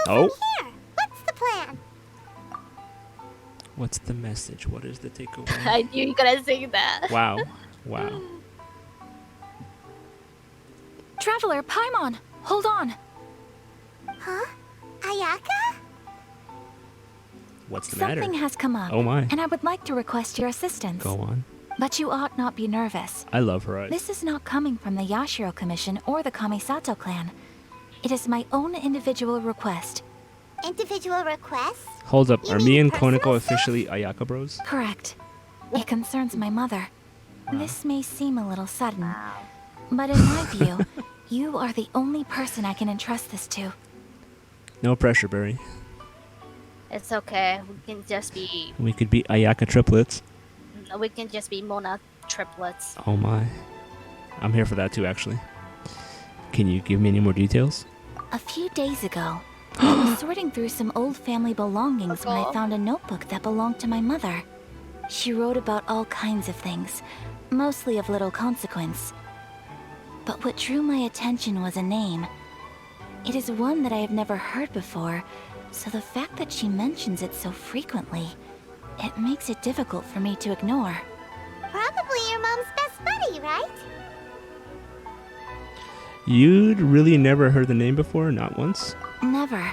go Oh. from here? What's the plan? What's the message? What is the takeaway? I knew you were gonna say that. Wow. Wow. Traveler, Paimon, hold on. Huh? Ayaka? What's the matter? Something has come up, Oh my. and I would like to request your assistance. Go on. But you ought not be nervous. I love her eyes. This is not coming from the Yashiro Commission or the Kamisato clan. It is my own individual request. Individual requests? Hold up. You Are mean me and personal Koniko stuff? officially Ayaka bros? Correct. It concerns my mother. This may seem a little sudden, but in my view, you are the only person I can entrust this to. No pressure, Barry. It's okay. We can just be. We could be Ayaka triplets. We can just be Mona triplets. Oh my. I'm here for that too, actually. Can you give me any more details? A few days ago, I was sorting through some old family belongings when I Uh-oh. found a notebook that belonged to my mother. She wrote about all kinds of things, mostly of little consequence. But what drew my attention was a name. It is one that I have never heard before, so the fact that she mentions it so frequently, it makes it difficult for me to ignore. Probably your mom's best buddy, right? You'd really never heard the name before? Not once? Never.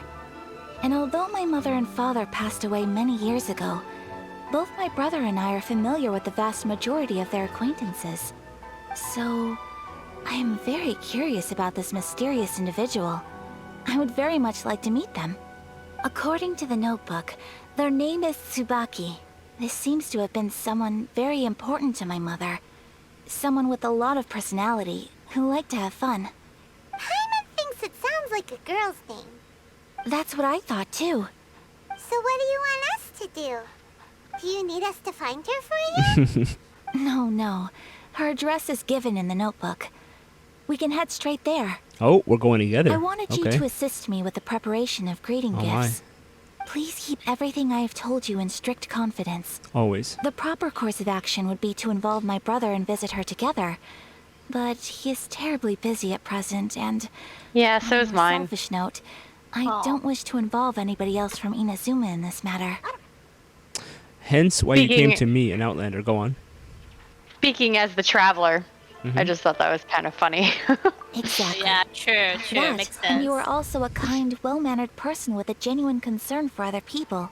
And although my mother and father passed away many years ago, both my brother and I are familiar with the vast majority of their acquaintances. So, I am very curious about this mysterious individual. I would very much like to meet them. According to the notebook, their name is Tsubaki. This seems to have been someone very important to my mother. Someone with a lot of personality, who liked to have fun. Paimon thinks it sounds like a girl's name. That's what I thought too. So what do you want us to do? Do you need us to find her for you? No. Her address is given in the notebook. We can head straight there. Oh, we're going together. I wanted you Okay. to assist me with the preparation of greeting Oh, gifts. Please keep everything I have told you in strict confidence. Always. The proper course of action would be to involve my brother and visit her together. But he is terribly busy at present, and Yeah, so on is a mine. selfish note, I Aw. don't wish to involve anybody else from Inazuma in this matter. Hence why you came Speaking- to me, an Outlander. Go on. Speaking as the traveler, I just thought that was kind of funny. Exactly. Yeah, true. That, Makes and sense. you are also a kind, well-mannered person with a genuine concern for other people.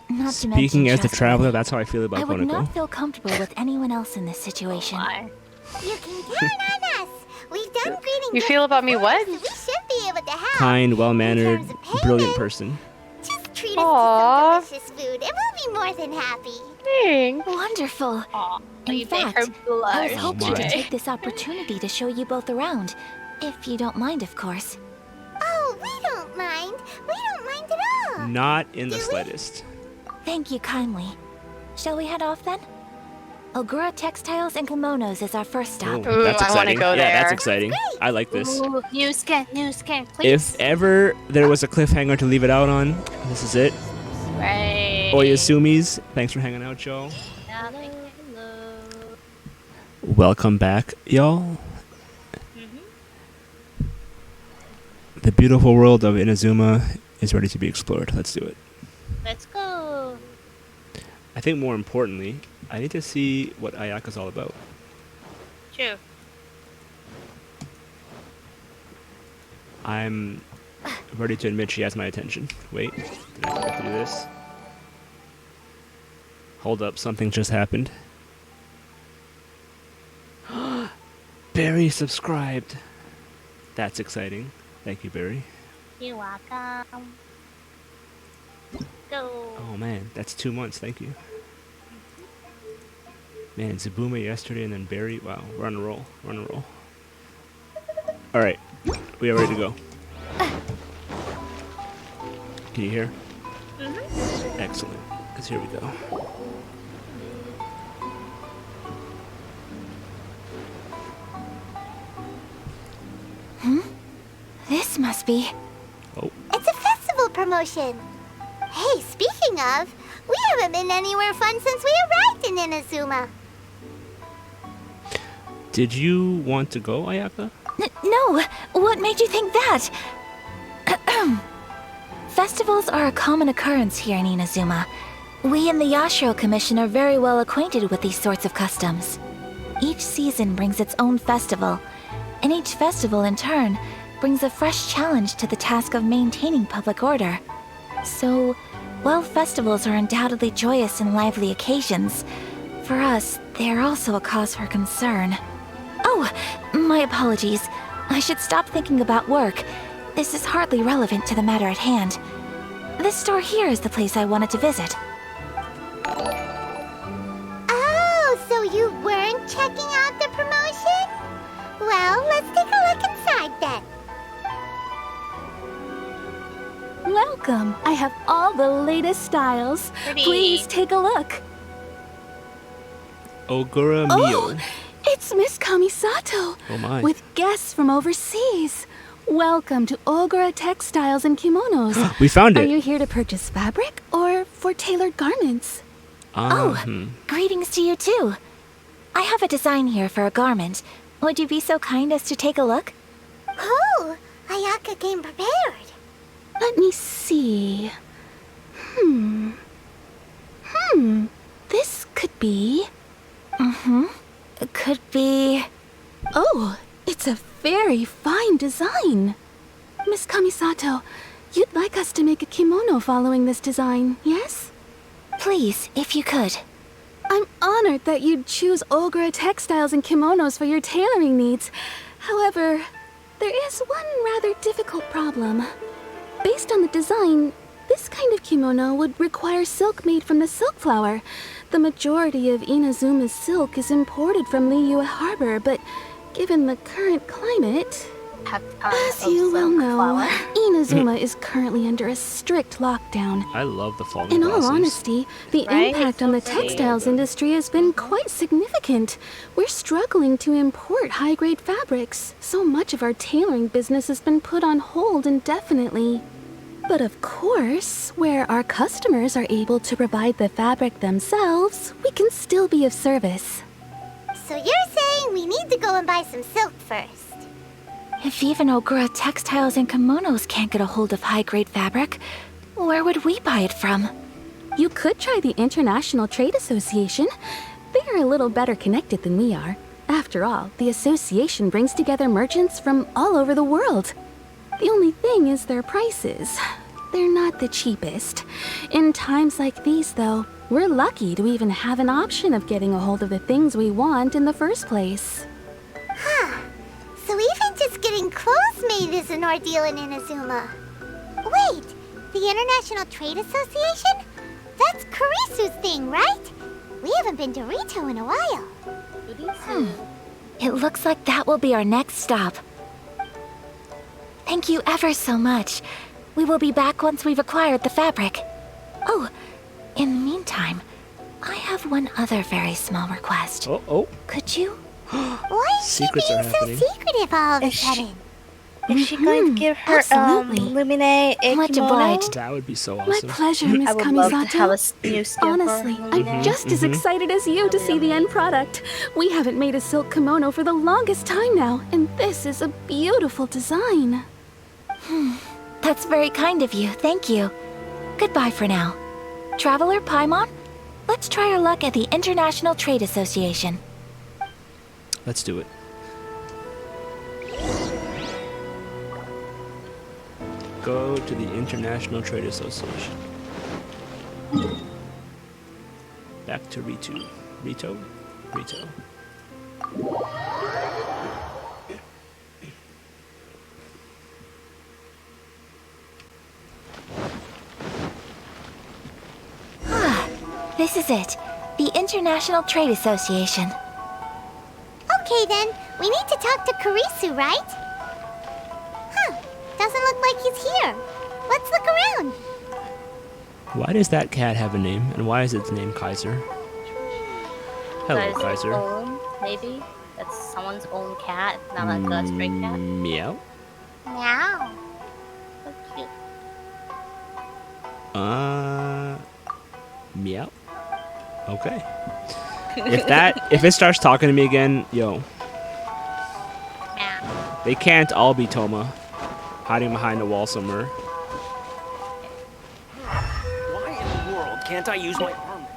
Not to mention Speaking as the trustworthy. traveler, that's how I feel about I would Koniko. not feel comfortable with anyone else in this situation. Why? You can count on us. We've done greeting You gifts feel about me before, what? so we should be able to help. Kind, well-mannered, In terms of payment, brilliant person. Just treat Aw. us to some delicious food, and we'll be more than happy. Thanks. Wonderful. Aw, In you make her fact, I was blush. hoping to my. take this opportunity to show you both around. If you don't mind, of course. Oh, we don't mind. We don't mind at all. Not in the Do we? slightest. Thank you kindly. Shall we head off then? Ogura Textiles and Kimonos is our first stop. Ooh, that's I wanna exciting. go Yeah, that's there. exciting. I like this. Ooh, new scan, please. If ever there was a cliffhanger to leave it out on, this is it. Right. Oyasumis, thanks for hanging out, y'all. Yeah, thank you. Hello. Welcome back, y'all. Mm-hmm. The beautiful world of Inazuma is ready to be explored. Let's do it. Let's go. I think more importantly, I need to see what Ayaka's all about. True. I'm ready to admit she has my attention. Wait, did I forget to do this? Hold up, something just happened. Barry subscribed. That's exciting. Thank you, Barry. You're welcome. Go. Oh man, that's 2 months. Thank you. Man, Zabuma yesterday and then Barry. Wow, we're on a roll. We're on a roll. All right, we are ready to go. Can you hear? Excellent. Because here we go. This must be... Oh, It's a festival promotion. Hey, speaking of, we haven't been anywhere fun since we arrived in Inazuma. did you want to go, Ayaka? No! What made you think that? Festivals are a common occurrence here in Inazuma. We in the Yashiro Commission are very well acquainted with these sorts of customs. Each season brings its own festival, and each festival in turn brings a fresh challenge to the task of maintaining public order. So, while festivals are undoubtedly joyous and lively occasions, for us, they are also a cause for concern. Oh, my apologies. I should stop thinking about work. This is hardly relevant to the matter at hand. This store here is the place I wanted to visit. Oh, so you weren't checking out the promotion? Well, let's take a look inside then. Welcome. I have all the latest styles. Pretty. Please take a look. Ogura Oh, Mio. it's Miss Kamisato. Oh my. With guests from overseas. Welcome to Ogura Textiles and Kimonos. We found Are it. you here to purchase fabric or for tailored garments? Greetings to you too. I have a design here for a garment. Would you be so kind as to take a look? Oh, Ayaka came prepared. Let me see. This could be... It could be... Oh, it's a very fine design. Miss Kamisato, you'd like us to make a kimono following this design, yes? Please, if you could. I'm honored that you'd choose Ogura Textiles and Kimonos for your tailoring needs. However, there is one rather difficult problem. Based on the design, this kind of kimono would require silk made from the silk flower. The majority of Inazuma's silk is imported from Liyue Harbor, but given the current climate... As you well know, Inazuma is currently under a strict lockdown. I love the falling In all blossoms. honesty, the Right? impact on the So pretty. textiles industry has been quite significant. We're struggling to import high-grade fabrics. So much of our tailoring business has been put on hold indefinitely. But of course, where our customers are able to provide the fabric themselves, we can still be of service. So you're saying we need to go and buy some silk first? If even Ogura Textiles and Kimonos can't get a hold of high-grade fabric, where would we buy it from? You could try the International Trade Association. They are a little better connected than we are. After all, the association brings together merchants from all over the world. The only thing is their prices. They're not the cheapest. In times like these, though, we're lucky to even have an option of getting a hold of the things we want in the first place. So even just getting clothes made is an ordeal in Inazuma. Wait, the International Trade Association? That's Kurisu's thing, right? We haven't been to Rito in a while. It looks like that will be our next stop. Thank you ever so much. We will be back once we've acquired the fabric. Oh, in the meantime, I have one other very small request. Oh. Could you? Why is she Secrets being are so happening. secretive all of a Is she- sudden? Is she going to give her Absolutely. Lumine a Much kimono? obliged. That would be so My awesome. pleasure, Miss I would love to have a Kamisato. new skin Honestly, for I'm just as excited as you to see the end product. We haven't made a silk kimono for the longest time now, and this is a beautiful design. That's very kind of you, thank you. Goodbye for now. Traveler Paimon, let's try our luck at the International Trade Association. Let's do it. Go to the International Trade Association. Back to Rito. Rito? This is it, the International Trade Association. Okay then, we need to talk to Kurisu, right? Doesn't look like he's here. Let's look around. Why does that cat have a name, and why is its name Kaiser? Hello, That is Kaiser. Own, maybe? That's someone's own cat, not like a stray cat. Meow. Meow. So cute. Meow. Okay. If it starts talking to me again, yo, Meow. they can't all be Toma, hiding behind a wall somewhere. can't I use my permit?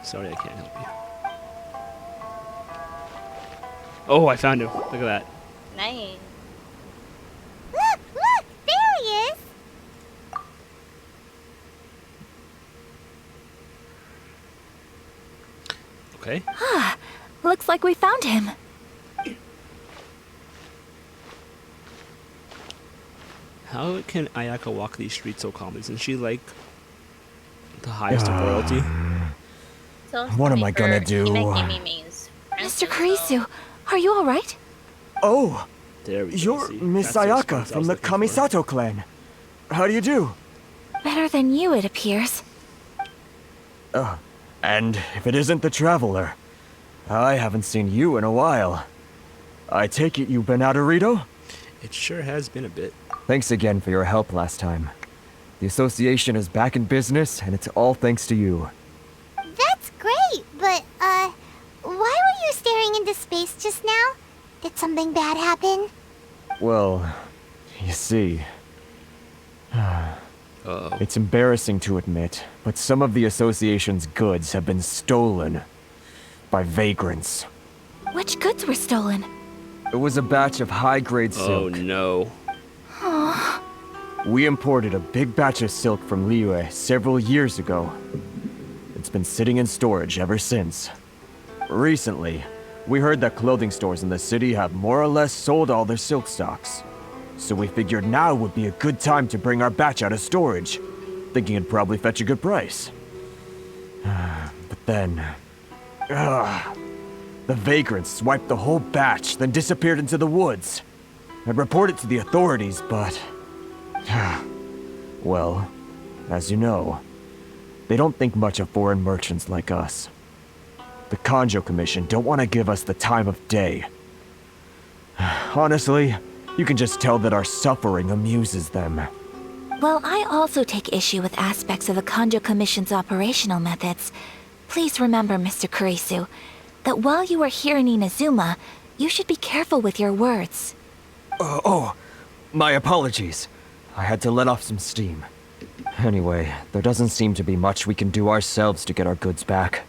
Sorry, I can't help you. Oh, I found him. Look at that. Nice. Look, look, there he is. Okay. Looks like we found him. How can Ayaka walk these streets so calmly? Isn't she like the highest of royalty? So What am I gonna do? Mr. Kurisu, are you alright? Oh, There we go. you're See? Miss That's the Ayaka response I from was the looking for. Kamisato clan. How do you do? Better than you, it appears. And if it isn't the Traveler, I haven't seen you in a while. I take it you've been out of Rito? It sure has been a bit. Thanks again for your help last time. The association is back in business, and it's all thanks to you. That's great, but, why were you staring into space just now? Did something bad happen? Well, you see, Uh-oh. it's embarrassing to admit, but some of the association's goods have been stolen by vagrants. Which goods were stolen? It was a batch of high-grade Oh silk. no. We imported a big batch of silk from Liyue several years ago. It's been sitting in storage ever since. Recently, we heard that clothing stores in the city have more or less sold all their silk stocks. So we figured now would be a good time to bring our batch out of storage, thinking it'd probably fetch a good price. But then... the vagrants swiped the whole batch, then disappeared into the woods. I'd report it to the authorities, but... well, as you know, they don't think much of foreign merchants like us. The Kanjo Commission don't want to give us the time of day. Honestly, you can just tell that our suffering amuses them. Well, I also take issue with aspects of the Kanjo Commission's operational methods. Please remember, Mr. Kurisu, that while you are here in Inazuma, you should be careful with your words. My apologies. I had to let off some steam. Anyway, there doesn't seem to be much we can do ourselves to get our goods back.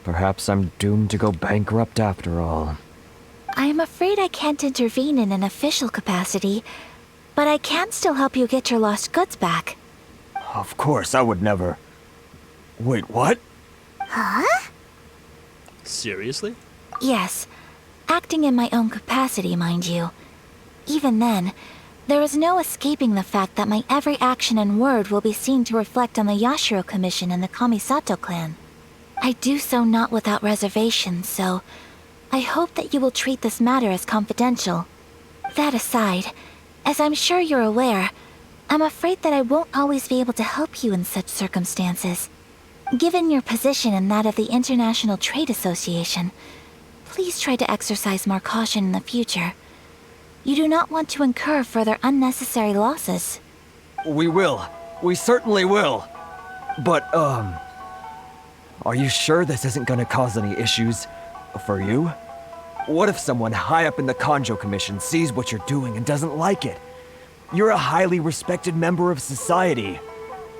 Perhaps I'm doomed to go bankrupt after all. I am afraid I can't intervene in an official capacity, but I can still help you get your lost goods back. Of course, I would never... Wait, what? Seriously? Yes, acting in my own capacity, mind you. Even then, there is no escaping the fact that my every action and word will be seen to reflect on the Yashiro Commission and the Kamisato clan. I do so not without reservation, so I hope that you will treat this matter as confidential. That aside, as I'm sure you're aware, I'm afraid that I won't always be able to help you in such circumstances. Given your position and that of the International Trade Association, please try to exercise more caution in the future. You do not want to incur further unnecessary losses. We will. We certainly will. But, are you sure this isn't gonna cause any issues for you? What if someone high up in the Kanjo Commission sees what you're doing and doesn't like it? You're a highly respected member of society.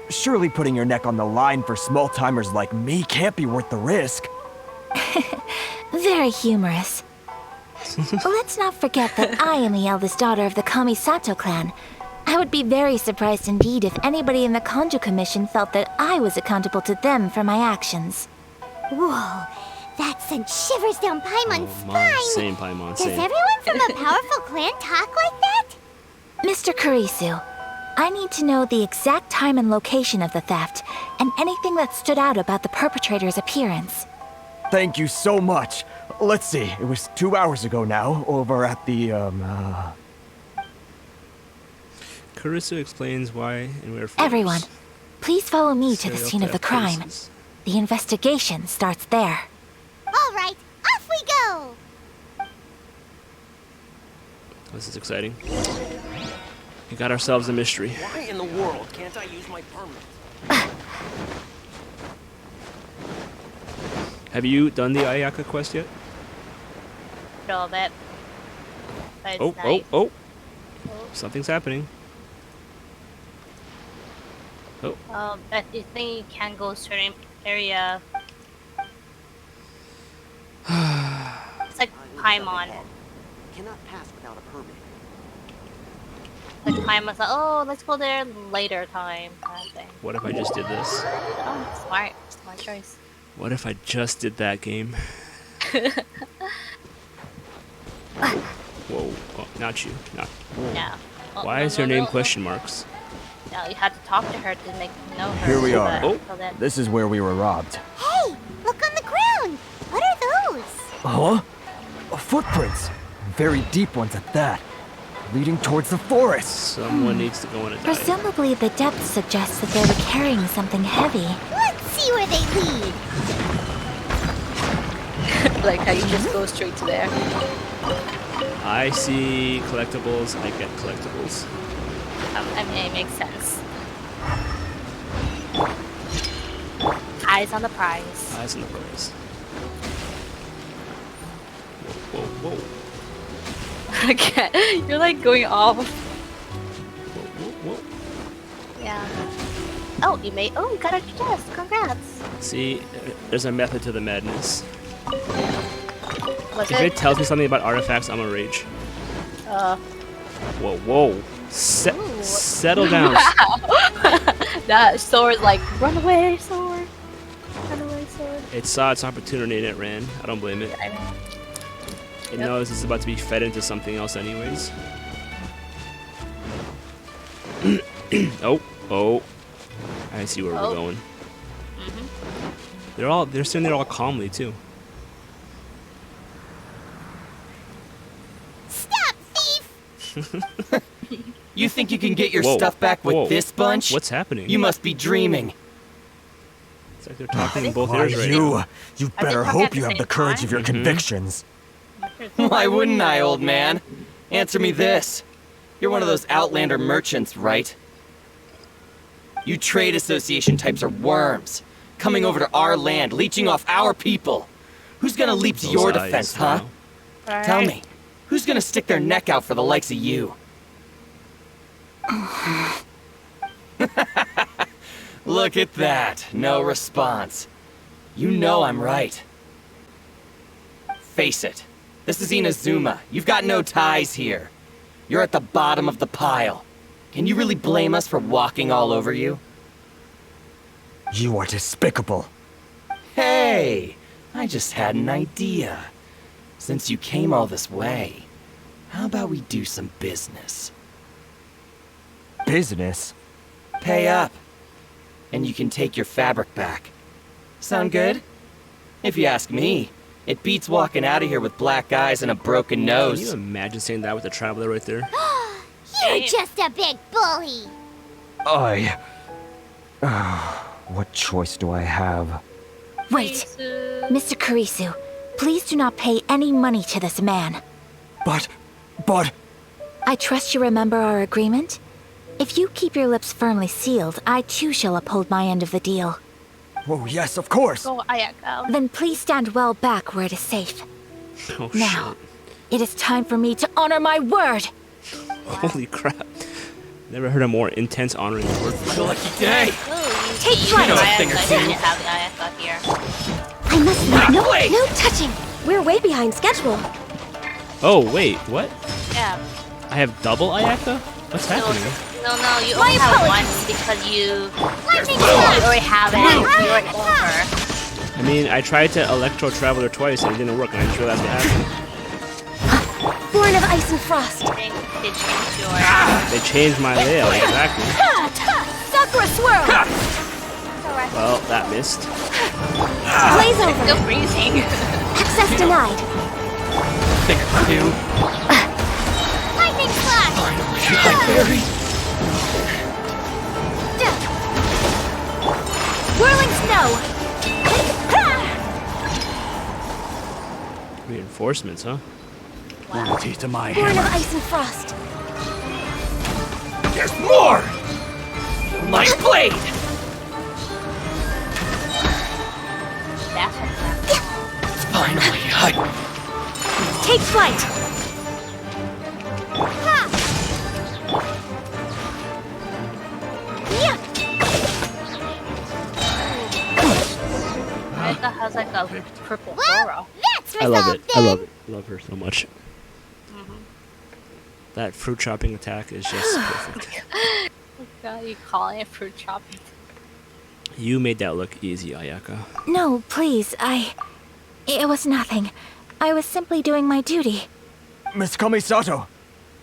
Surely putting your neck on the line for small-timers like me can't be worth the risk. Very humorous. Let's not forget that I am the eldest daughter of the Kamisato clan. I would be very surprised indeed if anybody in the Kanjo Commission felt that I was accountable to them for my actions. Whoa, that sent shivers down Paimon's spine. Same, Paimon, Does same. everyone from a powerful clan talk like that? Mr. Kurisu, I need to know the exact time and location of the theft, and anything that stood out about the perpetrator's appearance. Thank you so much. Let's see, it was 2 hours ago now, over at the, Kurisu explains why and where for. Everyone, please follow me to the Serial scene of the theft crime. cases. The investigation starts there. All right, off we go! This is exciting. We got ourselves a mystery. Why in the world can't I use my permit? Have you done the Ayaka quest yet? A little bit. But it's Oh, nice. oh, oh. Something's happening. Oh, I think you can go certain area. It's like Paimon. Cannot pass without a permit. Like Paimon's like, oh, let's go there later time. Kind of thing. what if I just did this? Oh, smart. Smart choice. What if I just did that game? Whoa, oh, not you. Not. Whoa. Yeah. Oh, Why is her name question marks? Yeah, you had to talk to her to make know her. Here we so are. that- Oh. so that- This is where we were robbed. Hey, look on the ground. What are those? Huh? Footprints. Very deep ones at that. Leading towards the forest. Someone needs to go on a dive. Presumably, the depth suggests that they were carrying something heavy. Let's see where they lead. like how you just go straight to there. I see collectibles, I get collectibles. I mean, it makes sense. Eyes on the prize. Eyes on the prize. Whoa, whoa, whoa. Okay, you're like going off. Whoa, whoa, whoa. Yeah. Oh, you made. Oh, you got a chest. Congrats. See, there's a method to the madness. Was If it tells me something about artifacts, I'm gonna rage. Whoa, whoa. Settle down. That sword, like, run away, sword. Run away, sword. It saw its opportunity and it ran. I don't blame it. I know. It knows it's about to be fed into something else anyways. Oh. I see where we're going. They're sitting there all calmly too. Stop, thief! You think you can get your Whoa. stuff back with Whoa. this bunch? What's happening? You must be dreaming. It's like they're talking in both Why, ears right now. you Are they better talking at hope the you have same the courage time? of your convictions. Why wouldn't I, old man? Answer me this. You're one of those Outlander merchants, right? You trade association types are worms. Coming over to our land, leeching off our people. Who's gonna leap to Those your eyes, defense, huh? wow. Tell me, who's gonna stick their neck out for the likes of you? Look at that. No response. You know I'm right. Face it. This is Inazuma. You've got no ties here. You're at the bottom of the pile. Can you really blame us for walking all over you? You are despicable. Hey! I just had an idea. Since you came all this way, how about we do some business? Business? Pay up. And you can take your fabric back. Sound good? If you ask me, it beats walking out of here with black eyes and a broken Can you nose. imagine saying that with the traveler right there? You're just a big bully. What choice do I have? Wait, Mr. Kurisu, please do not pay any money to this man. But... I trust you remember our agreement? If you keep your lips firmly sealed, I too shall uphold my end of the deal. Oh, yes, of course. Go, Ayaka. Then please stand well back where it is safe. Oh Now, it is time for me to honor my word! shit. Holy crap. Never heard a more intense honoring of word. What a lucky day! Take You flight! know a thing or Ayaka, two. you didn't have the Ayaka here. I must not. No, wait! no touching. We're way behind schedule. Oh, wait, what? Yeah. I have double Ayaka? What's happening? No, you only have one because you already have it. You already over. I mean, I tried to Electro Traveler twice and it didn't work, and I just realized what happened. Born of ice and frost. I think they changed your. They changed my layout, exactly. Sakura swirl. Well, that missed. Blaze over. Still freezing. Access denied. Thing or two. Lightning slash! Blackberry. Whirling snow. Reinforcements, huh? Born of ice and frost. There's more! My blade! That's what. Finally, Take flight. a perfect. purple Well, floral. that's I love resolved it. I love then. it. Love her so much. That fruit chopping attack is just perfect. God, you calling it fruit chopping? You made that look easy, Ayaka. No, please, It was nothing. I was simply doing my duty. Miss Kamisato!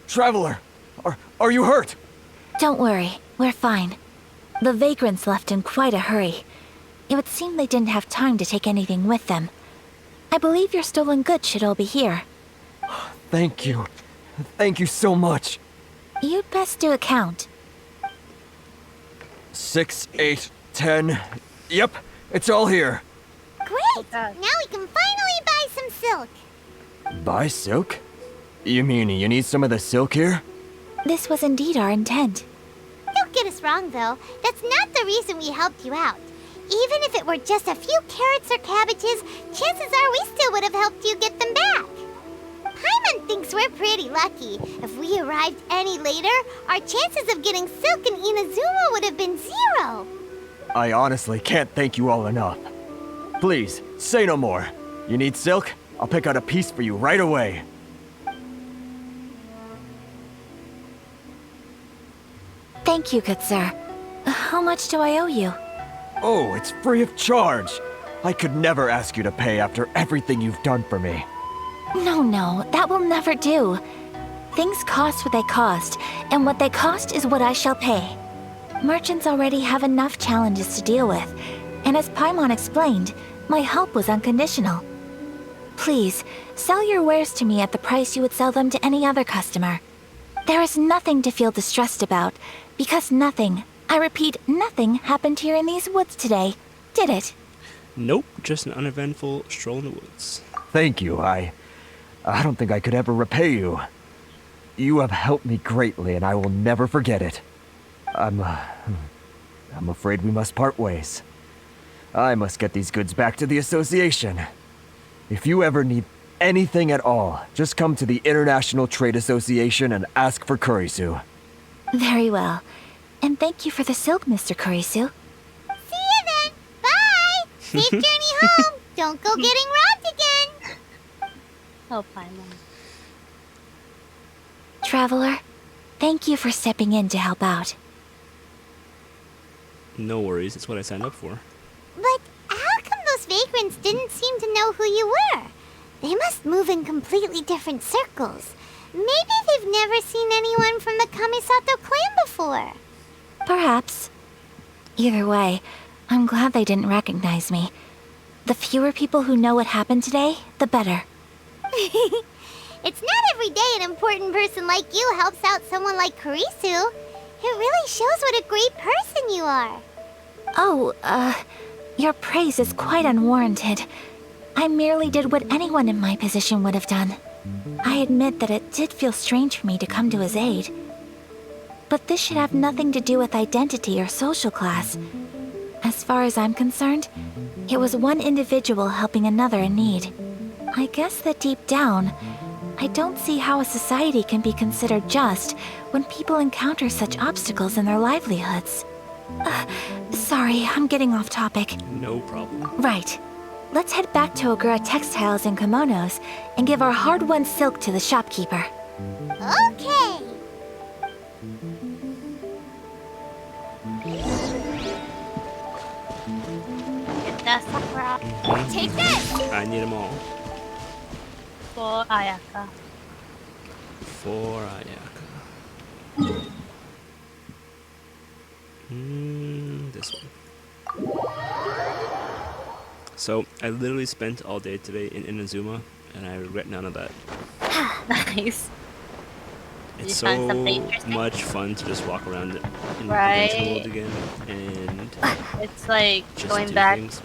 Traveler! Are you hurt? Don't worry, we're fine. The vagrants left in quite a hurry. It would seem they didn't have time to take anything with them. I believe your stolen goods should all be here. Thank you. Thank you so much. You'd best do a count. 6, 8, 10. Yep, it's all here. Great! God. Now we can finally buy some silk. Buy silk? You mean you need some of the silk here? This was indeed our intent. Don't get us wrong, though. That's not the reason we helped you out. Even if it were just a few carrots or cabbages, chances are we still would have helped you get them back. Paimon thinks we're pretty lucky. If we arrived any later, our chances of getting silk in Inazuma would have been 0. I honestly can't thank you all enough. Please, say no more. You need silk? I'll pick out a piece for you right away. Thank you, good sir. How much do I owe you? Oh, it's free of charge. I could never ask you to pay after everything you've done for me. No, that will never do. Things cost what they cost, and what they cost is what I shall pay. Merchants already have enough challenges to deal with, and as Paimon explained, my help was unconditional. Please, sell your wares to me at the price you would sell them to any other customer. There is nothing to feel distressed about, because nothing, I repeat, nothing happened here in these woods today, did it? Nope, just an uneventful stroll in the woods. Thank you. I don't think I could ever repay you. You have helped me greatly, and I will never forget it. I'm afraid we must part ways. I must get these goods back to the association. If you ever need anything at all, just come to the International Trade Association and ask for Kurisu. Very well. And thank you for the silk, Mr. Kurisu. See you then. Bye. Safe journey home. Don't go getting robbed again. Oh, Paimon. Traveler, thank you for stepping in to help out. No worries, it's what I signed up for. But how come those vagrants didn't seem to know who you were? They must move in completely different circles. Maybe they've never seen anyone from the Kamisato clan before. Perhaps. Either way, I'm glad they didn't recognize me. The fewer people who know what happened today, the better. It's not every day an important person like you helps out someone like Kurisu. It really shows what a great person you are. Oh, your praise is quite unwarranted. I merely did what anyone in my position would have done. I admit that it did feel strange for me to come to his aid. But this should have nothing to do with identity or social class. As far as I'm concerned, it was one individual helping another in need. I guess that deep down, I don't see how a society can be considered just when people encounter such obstacles in their livelihoods. Sorry, I'm getting off topic. No problem. Right. Let's head back to Ogura Textiles and Kimonos and give our hard-won silk to the shopkeeper. Okay. Get that Sakura Take this. I need them all. for Ayaka. For Ayaka. This one. So, I literally spent all day today in Inazuma, and I regret none of that. Nice. It's you so find something interesting? much fun to just walk around in Right. the world again, and It's like just going do back, things.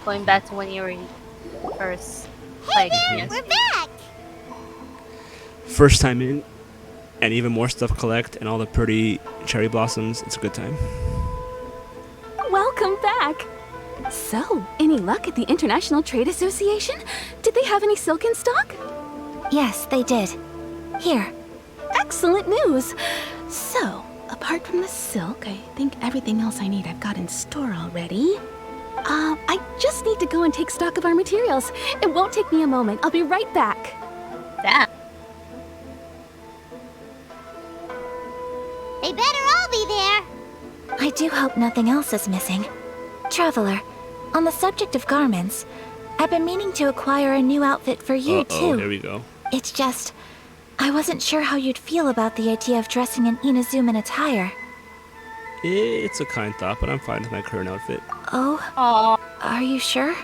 going back to when you were first. Hey Like, there, yes. we're back. First time in, and even more stuff collect, and all the pretty cherry blossoms. It's a good time. Welcome back. So, any luck at the International Trade Association? Did they have any silk in stock? Yes, they did. Here. Excellent news. So, apart from the silk, I think everything else I need I've got in store already. I I just need to go and take stock of our materials. It won't take me a moment. I'll be right back. Damn. They better all be there. I do hope nothing else is missing. Traveler, on the subject of garments, I've been meaning to acquire a new outfit for you too. Here we go. It's just, I wasn't sure how you'd feel about the idea of dressing in Inazuman attire. It's a kind thought, but I'm fine with my current outfit. Oh? Aww. Are you sure?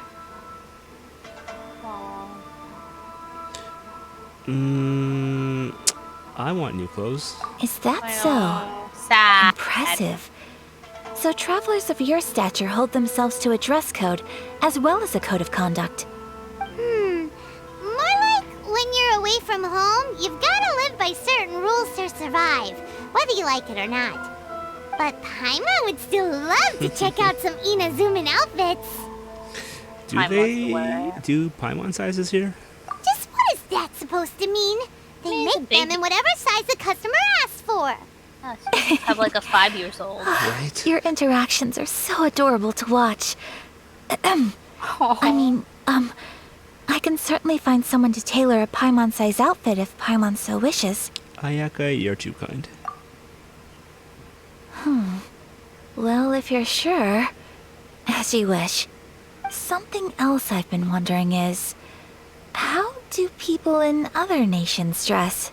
I want new clothes. Is that so? Sad. Impressive. So travelers of your stature hold themselves to a dress code, as well as a code of conduct. More like when you're away from home, you've gotta live by certain rules to survive, whether you like it or not. But Paimon would still love to check out some Inazuman outfits. Do Paimon's they wear. do Paimon sizes here? Just what is that supposed to mean? They Means a make them baby. in whatever size the customer asks for. Yeah, so you have like a 5-year-old. Right. Your interactions are so adorable to watch. I mean, I can certainly find someone to tailor a Paimon-size outfit if Paimon so wishes. Ayaka, you're too kind. Well, if you're sure, as you wish. Something else I've been wondering is, how do people in other nations dress?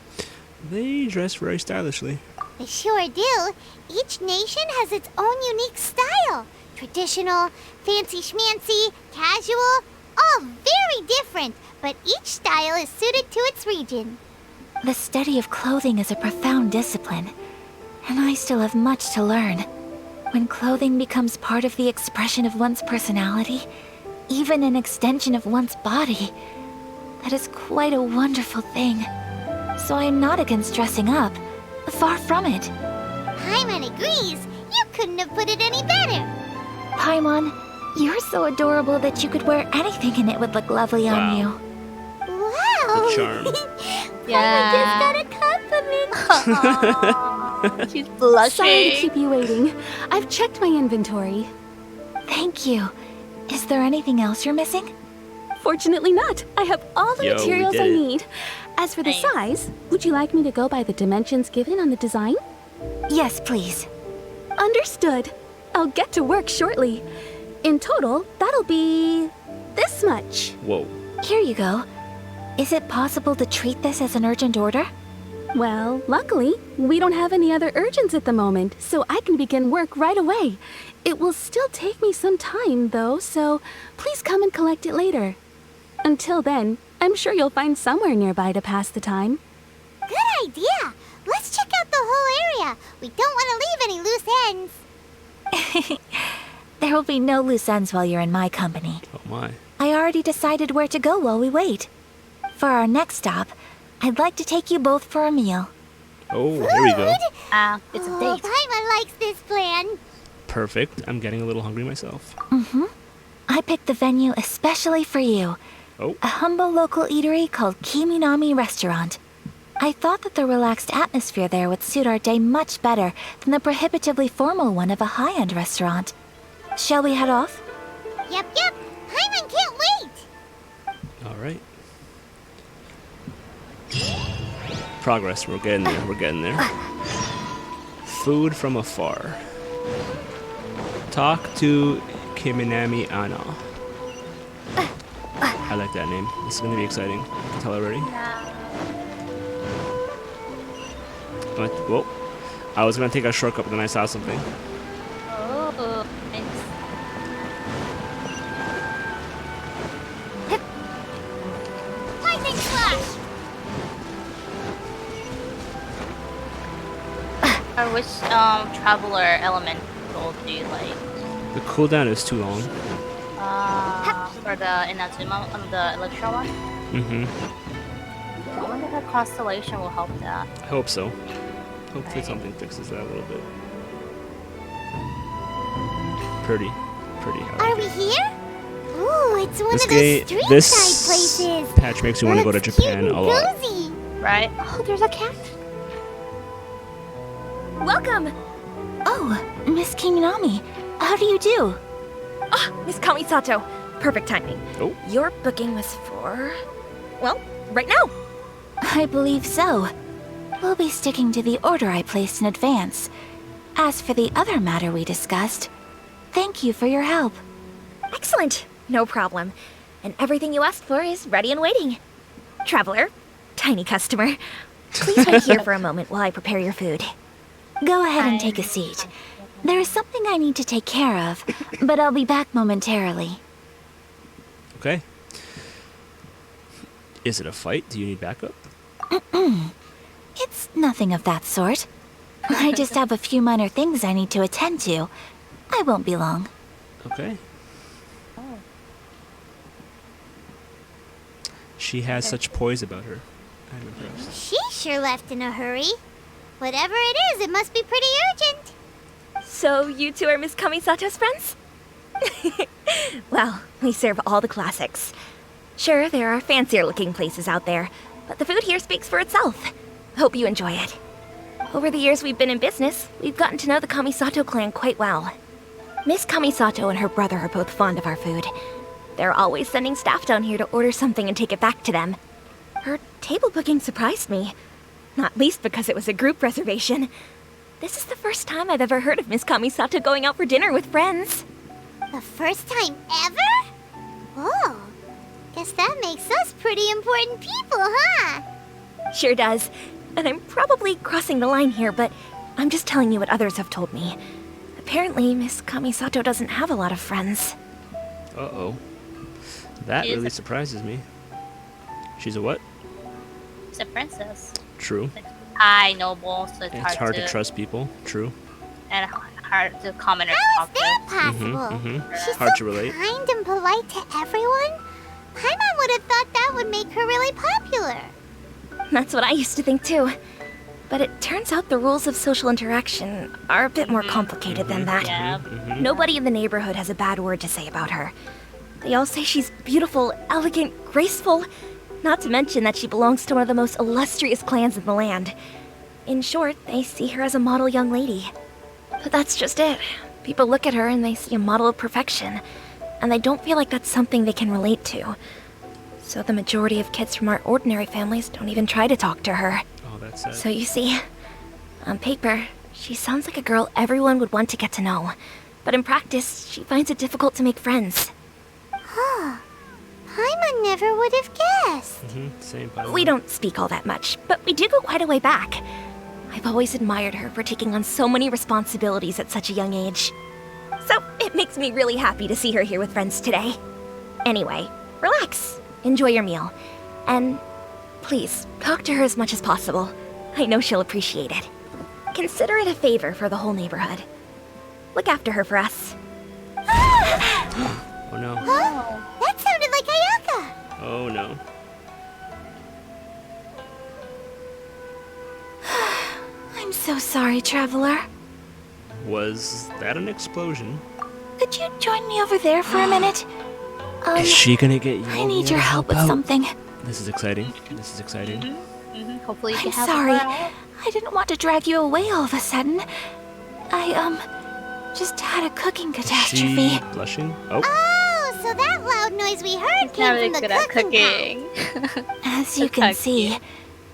They dress very stylishly. They sure do. Each nation has its own unique style. Traditional, fancy schmancy, casual, all very different, but each style is suited to its region. The study of clothing is a profound discipline, and I still have much to learn. When clothing becomes part of the expression of one's personality, even an extension of one's body, that is quite a wonderful thing. So I am not against dressing up. Far from it. Paimon agrees. You couldn't have put it any better. Paimon, you're so adorable that you could wear anything and it would look lovely on Wow. you. Wow. The charm. Paimon just got a compliment. She's Sorry to blushing. keep you waiting. I've checked my inventory. Thank you. Is there anything else you're missing? Fortunately not. I have all the Yo, we materials did I it. need. As for the Nice. size, would you like me to go by the dimensions given on the design? Yes, please. Understood. I'll get to work shortly. In total, that'll be this much. Whoa. Here you go. Is it possible to treat this as an urgent order? Well, luckily, we don't have any other urgents at the moment, so I can begin work right away. It will still take me some time, though, so please come and collect it later. Until then, I'm sure you'll find somewhere nearby to pass the time. Good idea. Let's check out the whole area. We don't want to leave any loose ends. There will be no loose ends while you're in my company. Oh my. I already decided where to go while we wait. For our next stop, I'd like to take you both for a meal. Oh, here we go. It's a Oh, date. Paimon likes this plan. Perfect. I'm getting a little hungry myself. I picked the venue especially for you. Oh, A humble local eatery called Kiminami Restaurant. I thought that the relaxed atmosphere there would suit our day much better than the prohibitively formal one of a high-end restaurant. Shall we head off? Yep. Paimon can't wait. all right. Progress. We're getting there. We're getting there. Food from afar. Talk to Kiminami Anna. I like that name. This is going to be exciting. I can tell already. What? Whoa. I was going to take a shortcut, but then I saw something. Oh, nice. Lightning flash. Which traveler element do you like? The cooldown is too long. For the Inazuma, the Electro one? Mm-hmm. I wonder if a constellation will help that. I hope so. Hopefully Right. something fixes that a little bit. Pretty. I Are like we it. here? Ooh, it's one This of the game, street this side places. patch makes me want to go to Looks Japan cute a and lot. cozy. Right? Oh, there's a cat. Welcome! Oh, Miss Kiminami, how do you do? Miss Kamisato. Perfect timing. Oh. Your booking was for... well, right now. I believe so. We'll be sticking to the order I placed in advance. As for the other matter we discussed, thank you for your help. Excellent. No problem. And everything you asked for is ready and waiting. Traveler, tiny customer, please wait here for a moment while I prepare your food. Go ahead and take a seat. There is something I need to take care of, but I'll be back momentarily. Okay. Is it a fight? Do you need backup? It's nothing of that sort. I just have a few minor things I need to attend to. I won't be long. Okay. She has such poise about her. I'm impressed. She sure left in a hurry. Whatever it is, it must be pretty urgent. So you two are Miss Kamisato's friends? Well, we serve all the classics. Sure, there are fancier looking places out there, but the food here speaks for itself. Hope you enjoy it. Over the years we've been in business, we've gotten to know the Kamisato clan quite well. Miss Kamisato and her brother are both fond of our food. They're always sending staff down here to order something and take it back to them. Her table booking surprised me, not least because it was a group reservation. This is the first time I've ever heard of Miss Kamisato going out for dinner with friends. The first time ever? Oh, guess that makes us pretty important people, huh? Sure does. And I'm probably crossing the line here, but I'm just telling you what others have told me. Apparently, Miss Kamisato doesn't have a lot of friends. Uh-oh. That She is really a- surprises me. She's a what? She's a princess. True. High, noble, so It's hard to trust people. True. And hard to comment or How talk is that to. possible? She's Hard so to relate. kind and polite to everyone. Paimon would have thought that would make her really popular. That's what I used to think too. But it turns out the rules of social interaction are a bit more complicated than that. Yeah. Nobody in the neighborhood has a bad word to say about her. They all say she's beautiful, elegant, graceful, not to mention that she belongs to one of the most illustrious clans in the land. In short, they see her as a model young lady. But that's just it. People look at her and they see a model of perfection, and they don't feel like that's something they can relate to. So the majority of kids from our ordinary families don't even try to talk to her. Oh, that's sad. So you see, on paper, she sounds like a girl everyone would want to get to know. But in practice, she finds it difficult to make friends. Paimon never would have guessed. Same. By the We way. don't speak all that much, but we do go quite a way back. I've always admired her for taking on so many responsibilities at such a young age. So it makes me really happy to see her here with friends today. Anyway, relax, enjoy your meal, and please, talk to her as much as possible. I know she'll appreciate it. Consider it a favor for the whole neighborhood. Look after her for us. Oh no. That sounded like Ayaka. Oh no. I'm so sorry, traveler. Was that an explosion? Could you join me over there for a minute? Is she gonna get you? I over need there your to help with out? something. This is exciting. This is exciting. Hopefully you I'm can help sorry. her out. I didn't want to drag you away all of a sudden. I, just had a cooking catastrophe. She blushing? Oh. Oh, so that loud noise we heard Not came really from the good at cooking cooking. As you can see,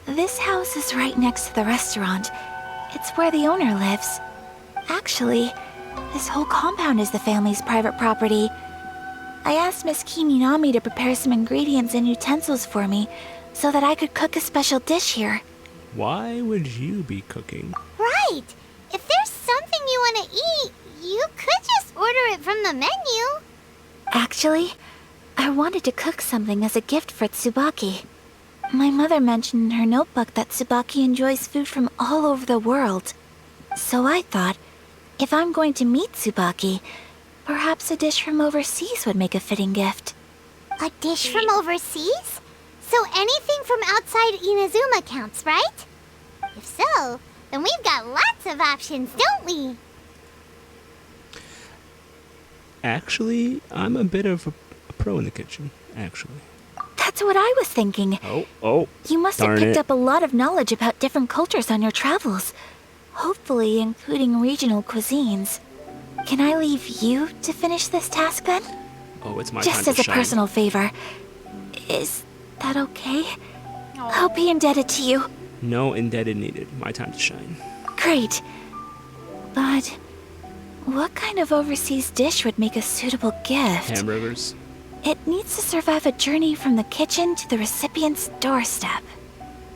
this house is right next to the restaurant. It's where the owner lives. Actually, this whole compound is the family's private property. I asked Miss Kiminami to prepare some ingredients and utensils for me so that I could cook a special dish here. Why would you be cooking? Right. If there's something you want to eat, you could just order it from the menu. Actually, I wanted to cook something as a gift for Tsubaki. My mother mentioned in her notebook that Tsubaki enjoys food from all over the world. So I thought, if I'm going to meet Tsubaki, perhaps a dish from overseas would make a fitting gift. A dish from overseas? So anything from outside Inazuma counts, right? If so, then we've got lots of options, don't we? Actually, I'm a bit of a pro in the kitchen, actually. That's what I was thinking. Oh. You must have Darn picked it. up a lot of knowledge about different cultures on your travels. Hopefully including regional cuisines. Can I leave you to finish this task then? Oh, it's my time Just to as a shine. personal favor. Is that okay? I'll be indebted to you. No indebted needed. My time to shine. Great. But what kind of overseas dish would make a suitable gift? Hamburgers. It needs to survive a journey from the kitchen to the recipient's doorstep.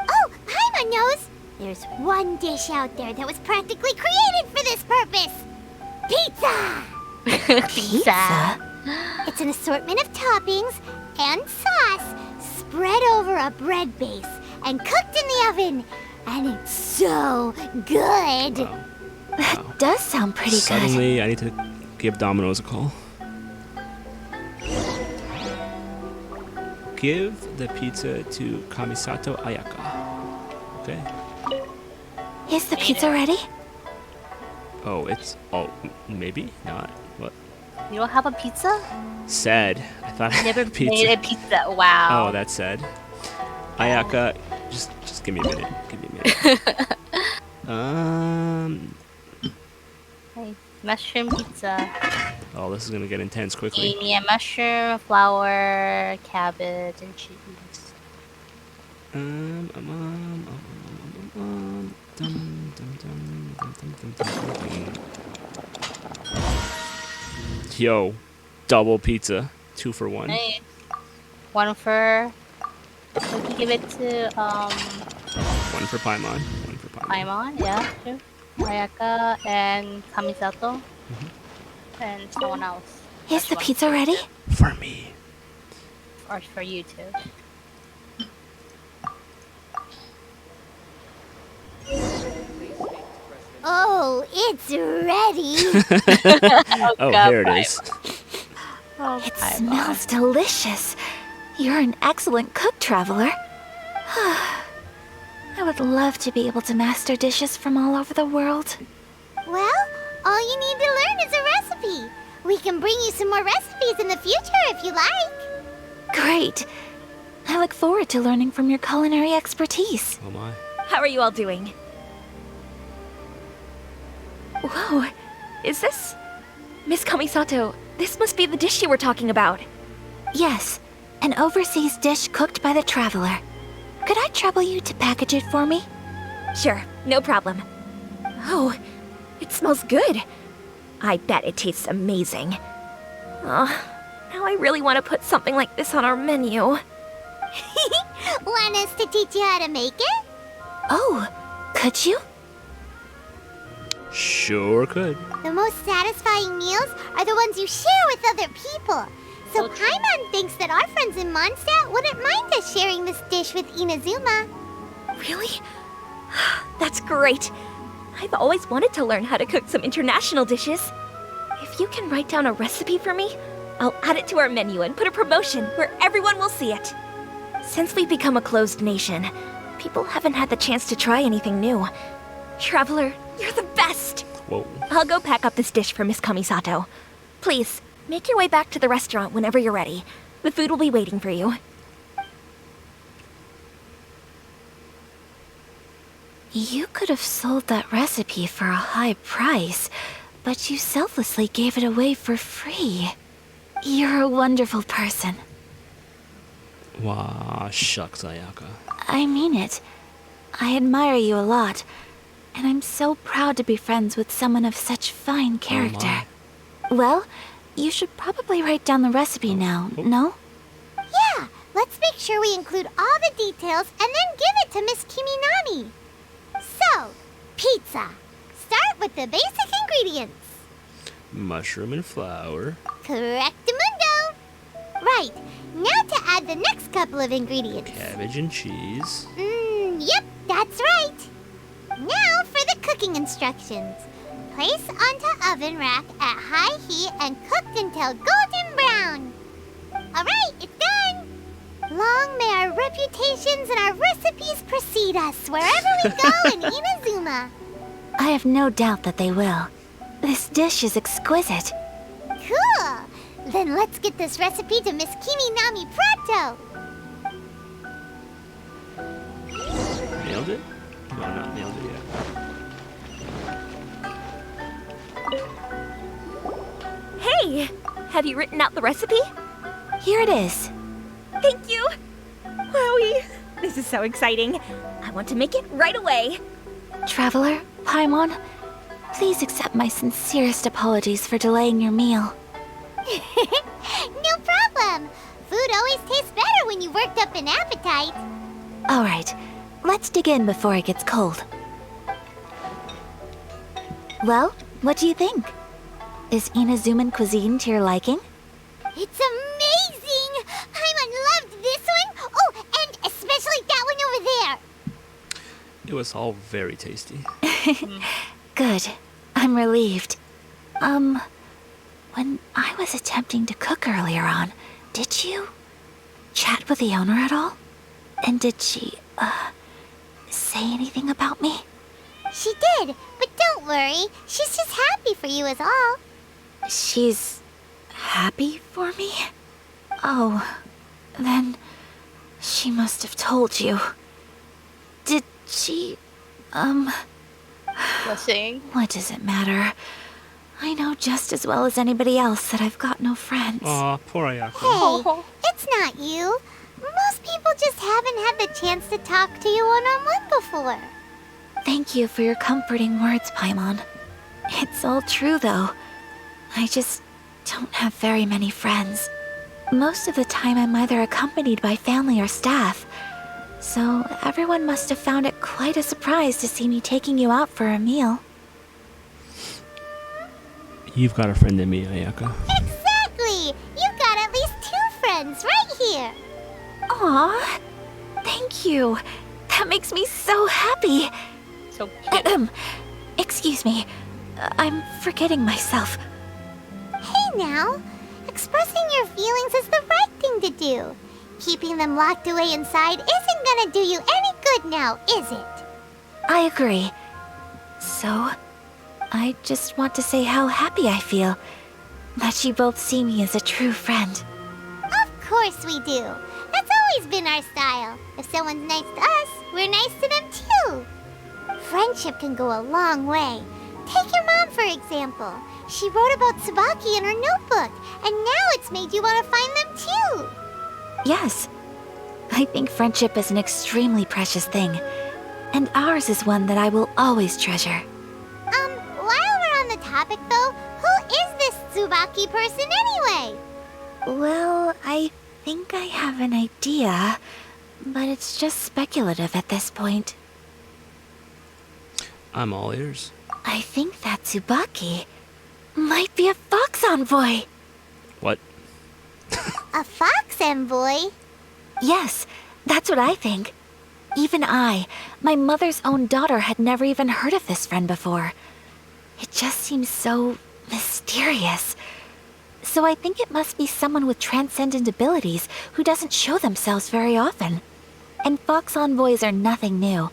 Oh, Paimon knows! There's one dish out there that was practically created for this purpose! Pizza! Pizza? It's an assortment of toppings and sauce spread over a bread base and cooked in the oven. And it's so good! Wow. That does sound pretty good. Suddenly, I need to give Domino's a call. Give the pizza to Kamisato Ayaka. Okay. Is the pizza ready? Oh, it's... Oh, maybe? Not. What? You don't have a pizza? Sad. I thought I Never had pizza. made a pizza. Wow. Oh, that's sad. Ayaka, just give me a minute. Give me a minute. Hey, mushroom pizza. Oh, this is gonna get intense quickly. Give me a mushroom, flour, cabbage, and cheese. Yo, double pizza, 2 for 1. Nice. One for. We can give it to 1 for Paimon. 1 for Paimon. Paimon, yeah, sure. Ayaka and Kamisato, and someone else. Is the Which one? pizza ready? For me. Or for you too. Oh, it's ready! Oh, God, here it is. Oh, It Paimon. smells delicious. You're an excellent cook, traveler. I would love to be able to master dishes from all over the world. Well, all you need to learn is a recipe. We can bring you some more recipes in the future if you like. Great. I look forward to learning from your culinary expertise. Oh my. How are you all doing? Whoa, is this... Miss Kamisato, this must be the dish you were talking about. Yes, an overseas dish cooked by the traveler. Could I trouble you to package it for me? Sure, no problem. Oh, it smells good. I bet it tastes amazing. Oh, now I really want to put something like this on our menu. Want us to teach you how to make it? Oh, could you? Sure could. The most satisfying meals are the ones you share with other people. So Paimon thinks that our friends in Mondstadt wouldn't mind us sharing this dish with Inazuma. Really? That's great. I've always wanted to learn how to cook some international dishes. If you can write down a recipe for me, I'll add it to our menu and put a promotion where everyone will see it. Since we've become a closed nation, people haven't had the chance to try anything new. Traveler, you're the best! Whoa. I'll go pack up this dish for Miss Kamisato. Please, make your way back to the restaurant whenever you're ready. The food will be waiting for you. You could have sold that recipe for a high price, but you selflessly gave it away for free. You're a wonderful person. Wow, shucks, Ayaka. I mean it. I admire you a lot, and I'm so proud to be friends with someone of such fine character. Well, you should probably write down the recipe now, no? Yeah, let's make sure we include all the details and then give it to Miss Kiminami. So, pizza. Start with the basic ingredients. Mushroom and flour. Correctamundo. Right, now to add the next couple of ingredients. Cabbage and cheese. Yep, that's right. Now for the cooking instructions. Place onto oven rack at high heat and cooked until golden brown. Alright, it's done. Long may our reputations and our recipes precede us wherever we go in Inazuma. I have no doubt that they will. This dish is exquisite. Cool. Then let's get this recipe to Miss Kiminami pronto. Nailed it? No, not nailed it yet. Hey, have you written out the recipe? Here it is. Thank you. Wowie, this is so exciting. I want to make it right away. Traveler, Paimon, please accept my sincerest apologies for delaying your meal. No problem. Food always tastes better when you've worked up an appetite. All right, let's dig in before it gets cold. Well, what do you think? Is Inazuman cuisine to your liking? It's amazing! Paimon loved this one! Oh, and especially that one over there! It was all very tasty. Good. I'm relieved. When I was attempting to cook earlier on, did you chat with the owner at all? And did she, say anything about me? She did, but don't worry. She's just happy for you is all. She's happy for me? Oh, then she must have told you. Did she, Blushing. What does it matter? I know just as well as anybody else that I've got no friends. Aw, poor Ayaka. Hey, it's not you. Most people just haven't had the chance to talk to you one-on-one before. Thank you for your comforting words, Paimon. It's all true, though. I just don't have very many friends. Most of the time, I'm either accompanied by family or staff. So everyone must have found it quite a surprise to see me taking you out for a meal. You've got a friend in me, Ayaka. Exactly! You've got at least 2 friends right here. Aw, thank you. That makes me so happy. So cute. Excuse me. I'm forgetting myself. Hey now, expressing your feelings is the right thing to do. Keeping them locked away inside isn't gonna do you any good now, is it? I agree. So, I just want to say how happy I feel that you both see me as a true friend. Of course we do. That's always been our style. If someone's nice to us, we're nice to them too. Friendship can go a long way. Take your mom, for example. She wrote about Tsubaki in her notebook, and now it's made you want to find them too. Yes, I think friendship is an extremely precious thing, and ours is one that I will always treasure. While we're on the topic though, who is this Tsubaki person anyway? Well, I think I have an idea, but it's just speculative at this point. I'm all ears. I think that Tsubaki might be a fox envoy. What? A fox envoy? Yes, that's what I think. Even I, my mother's own daughter, had never even heard of this friend before. It just seems so mysterious. So I think it must be someone with transcendent abilities who doesn't show themselves very often. And fox envoys are nothing new.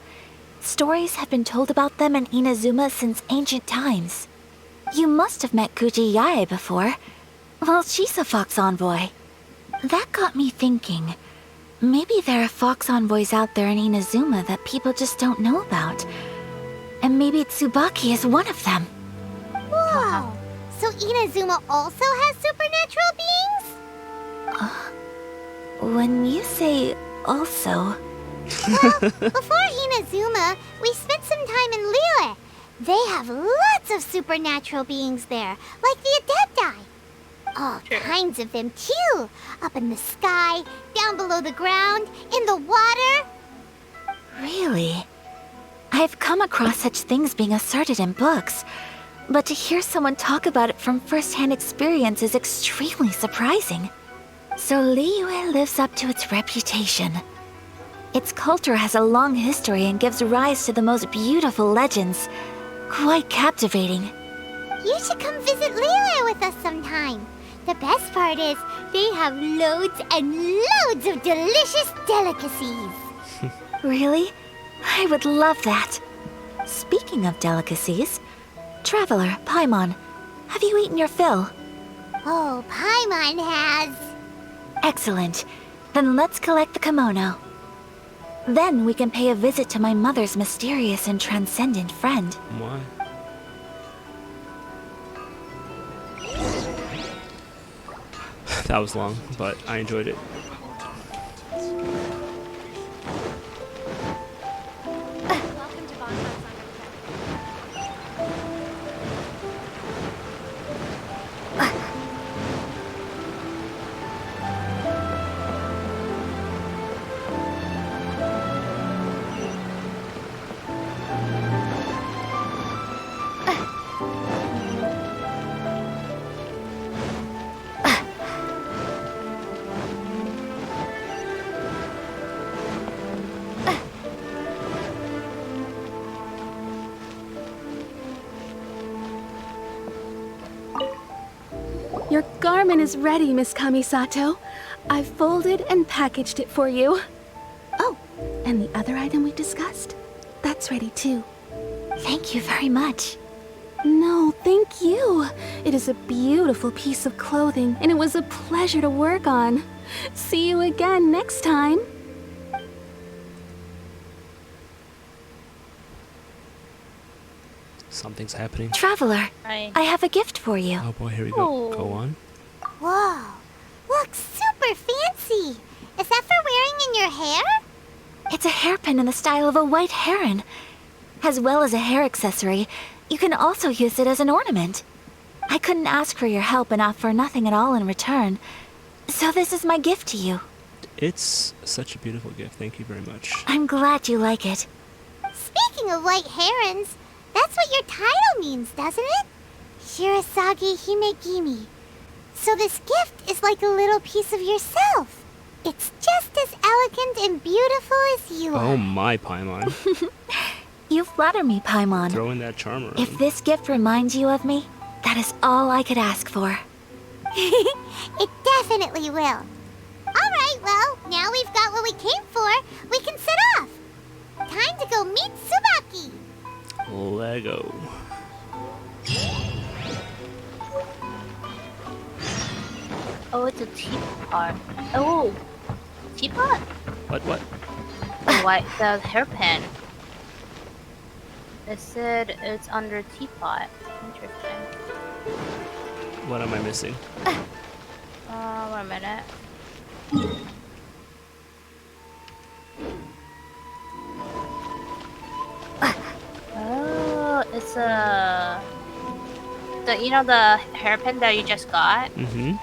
Stories have been told about them in Inazuma since ancient times. You must have met Kuji Yae before. Well, she's a fox envoy. That got me thinking. Maybe there are fox envoys out there in Inazuma that people just don't know about. And maybe Tsubaki is one of them. Whoa! So Inazuma also has supernatural beings? When you say also... Well, before Inazuma, we spent some time in Liyue. They have lots of supernatural beings there, like the Adepti. All kinds of them, too. Up in the sky, down below the ground, in the water. Really? I've come across such things being asserted in books, but to hear someone talk about it from first-hand experience is extremely surprising. So Liyue lives up to its reputation. Its culture has a long history and gives rise to the most beautiful legends. Quite captivating. You should come visit Liyue with us sometime. The best part is, they have loads and loads of delicious delicacies. Really? I would love that. Speaking of delicacies, Traveler, Paimon, have you eaten your fill? Oh, Paimon has. Excellent. Then let's collect the kimono. Then we can pay a visit to my mother's mysterious and transcendent friend. Why? That was long, but I enjoyed it. Your garment is ready, Miss Kamisato. I've folded and packaged it for you. Oh, and the other item we discussed? That's ready too. Thank you very much. No, thank you. It is a beautiful piece of clothing, and it was a pleasure to work on. See you again next time. Something's happening. Traveler, Hi. I have a gift for you. Oh boy, here we go. Go on. Whoa, looks super fancy. Is that for wearing in your hair? It's a hairpin in the style of a white heron. As well as a hair accessory, you can also use it as an ornament. I couldn't ask for your help and offer nothing at all in return. So this is my gift to you. It's such a beautiful gift. Thank you very much. I'm glad you like it. Speaking of white herons, that's what your title means, doesn't it? Shirasagi Himegimi. So this gift is like a little piece of yourself. It's just as elegant and beautiful as you are. Oh my, Paimon. You flatter me, Paimon. Throw in that charm around. If this gift reminds you of me, that is all I could ask for. It definitely will. Alright, well, now we've got what we came for. We can set off. Time to go meet Tsubaki. Lego. Oh, it's a teapot. Oh, teapot? What? The hairpin. It said it's under teapot. Interesting. What am I missing? 1 minute. Oh, it's a... You know the hairpin that you just got? Mm-hmm.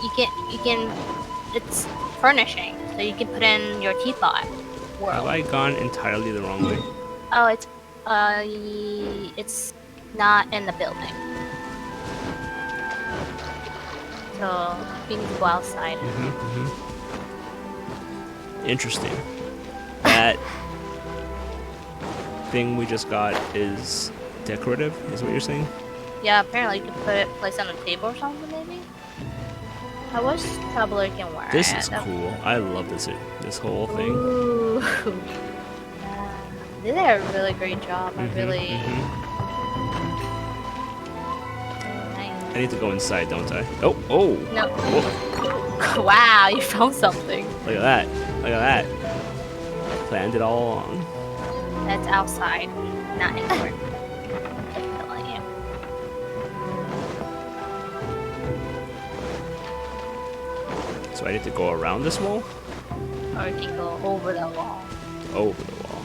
You can, it's furnishing, so you can put in your teapot. Have I gone entirely the wrong way? Oh, it's not in the building. So you need to go outside. Interesting. That thing we just got is decorative, is what you're saying? Yeah, apparently you can place it on a table or something, maybe? I wish Traveler can wear This it. is cool. I love this whole thing. Ooh. They did a really great job. I really... I need to go inside, don't I? Oh! No. Whoa. Wow, you found something. Look at that. Look at that. Planned it all along. That's outside, not indoor. Just telling you. So I need to go around this wall? Or you can go over the wall. Over the wall.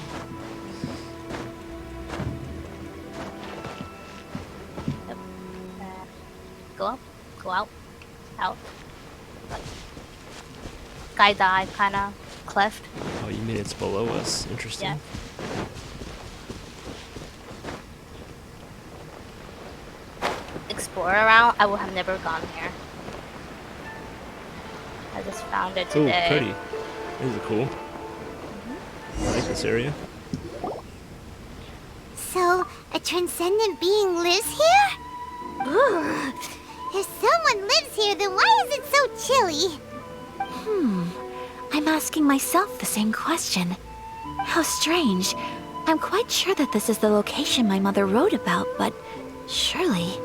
Yep. Go up, go out, out. Like skydive kind of cleft. Oh, you mean it's below us? Interesting. Yeah. Explore around. I would have never gone here. I just found it Ooh, today. pretty. This is cool. I like this area. So, a transcendent being lives here? Ooh. If someone lives here, then why is it so chilly? I'm asking myself the same question. How strange. I'm quite sure that this is the location my mother wrote about, but surely...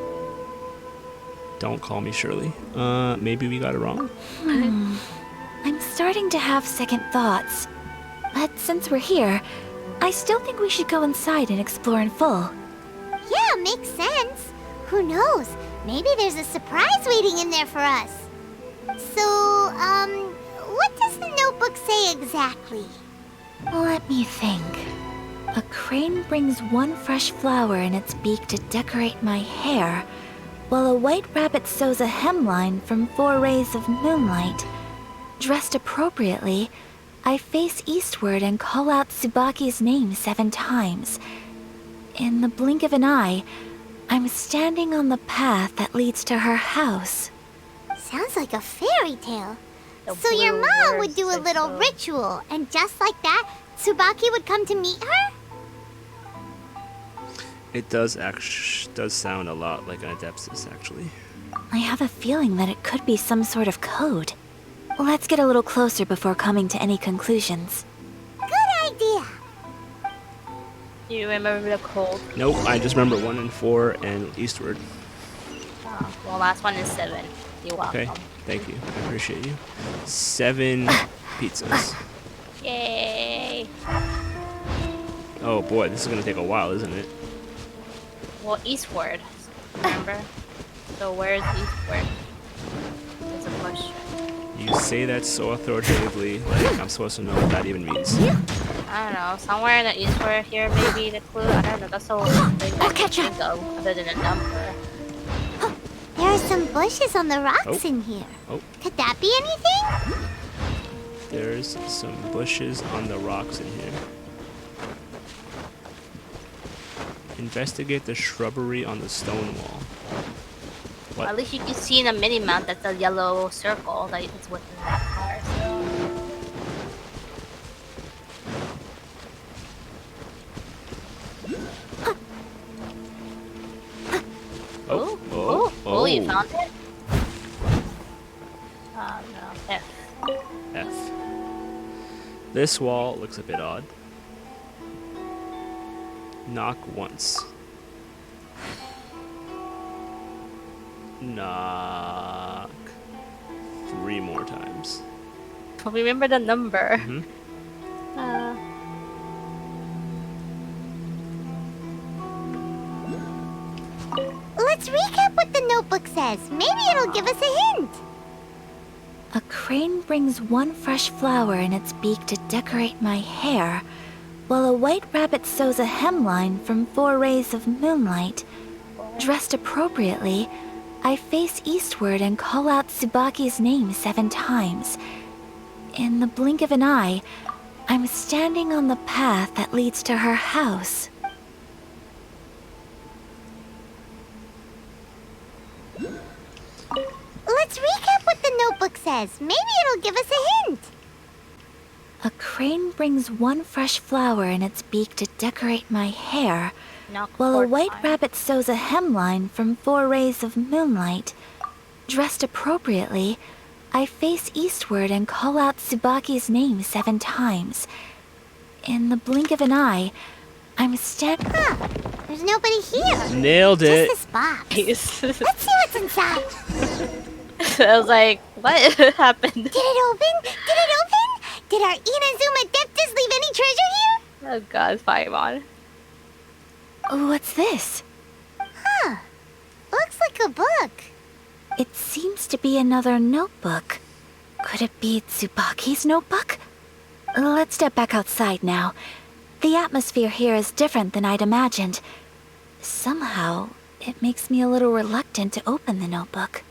Don't call me Shirley. Maybe we got it wrong? I'm starting to have second thoughts. But since we're here, I still think we should go inside and explore in full. Yeah, makes sense. Who knows? Maybe there's a surprise waiting in there for us. So, what does the notebook say exactly? Let me think. A crane brings one fresh flower in its beak to decorate my hair, while a white rabbit sews a hemline from 4 rays of moonlight. Dressed appropriately, I face eastward and call out Tsubaki's name 7 times. In the blink of an eye, I'm standing on the path that leads to her house. Sounds like a fairy tale. The So your blue mom would words do a are little so- ritual, and just like that, Tsubaki would come to meet her? It does sound a lot like an Adeptus, actually. I have a feeling that it could be some sort of code. Let's get a little closer before coming to any conclusions. Good idea. Do you remember the code? Nope, I just remember 1 and 4 and eastward. Well, last one is 7. You're welcome. Okay, thank you. I appreciate you. 7 pizzas. Yay! Oh boy, this is gonna take a while, isn't it? Well, eastward. Remember? So where's eastward? There's a question. You say that so authoritatively, like I'm supposed to know what that even means. I don't know. Somewhere in the eastward here, maybe the clue. I don't know. That's so big I can think of, other than a number. There are some bushes on the rocks Oh. in here. Oh. Could that be anything? There's some bushes on the rocks in here. Investigate the shrubbery on the stone wall. What? At least you can see in the mini map that's a yellow circle that is within that part. So. Oh, you found it? Oh no, F. F. This wall looks a bit odd. Knock once. Knock 3 more times. Remember the number. Mhm. Let's recap what the notebook says. Maybe it'll give us a hint. A crane brings one fresh flower in its beak to decorate my hair, while a white rabbit sews a hemline from 4 rays of moonlight. Dressed appropriately, I face eastward and call out Tsubaki's name 7 times. In the blink of an eye, I'm standing on the path that leads to her house. Let's recap what the notebook says. Maybe it'll give us a hint. A crane brings one fresh flower in its beak to decorate my hair, Knock while a 4 white times. rabbit sews a hemline from 4 rays of moonlight. Dressed appropriately, I face eastward and call out Tsubaki's name 7 times. In the blink of an eye, I'm standing. Huh. There's nobody here. Nailed it. Just this box. Yes. Let's see what's inside. I was like, what happened? Did it open? Did it open? Did our Inazuma Adeptus leave any treasure here? Oh god, Paimon. What's this? Huh. Looks like a book. It seems to be another notebook. Could it be Tsubaki's notebook? Let's step back outside now. The atmosphere here is different than I'd imagined. Somehow, it makes me a little reluctant to open the notebook.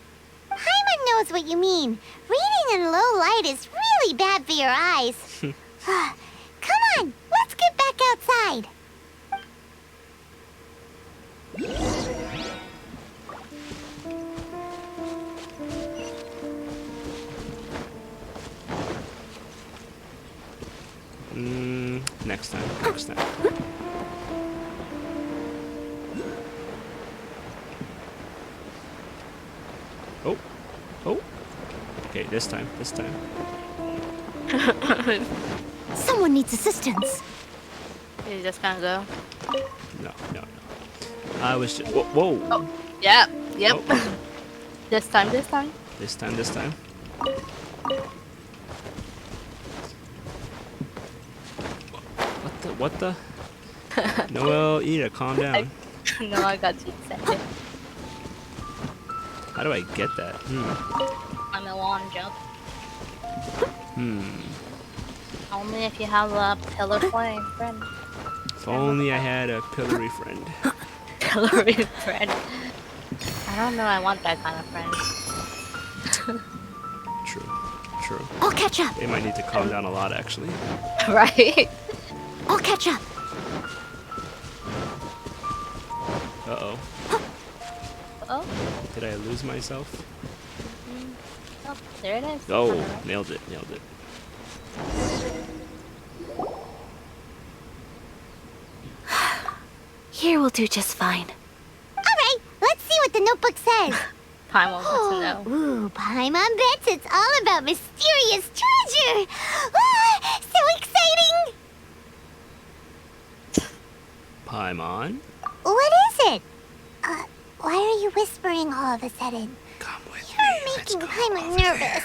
Paimon knows what you mean. Reading in low light is really bad for your eyes. Come on, let's get back outside. Next time. Next time. Oh. Oh. Okay, this time. This time. Someone needs assistance. He's just gonna go. No, no, no. I was just. Whoa. Whoa. Oh, yep, yep. Oh. This time, this time. This time, this time. What the? Noel, you need to calm down. No, I got you excited. How do I get that? Let climb a wall and jump. Only if you have a pillar flame friend. If only I had a pillory friend. Pillory friend. I don't know. I want that kind of friend. True. I'll catch up. They might need to calm down a lot, actually. Right. I'll catch up. Uh-oh. Oh. Did I lose myself? Oh, there it is. Oh, On the right. nailed it. Here will do just fine. Alright, let's see what the notebook says. Paimon wants to know. Ooh, Paimon bets it's all about mysterious treasure. Ah, so exciting! Paimon? What is it? Why are you whispering all of a sudden? Come with You're me. making Paimon nervous.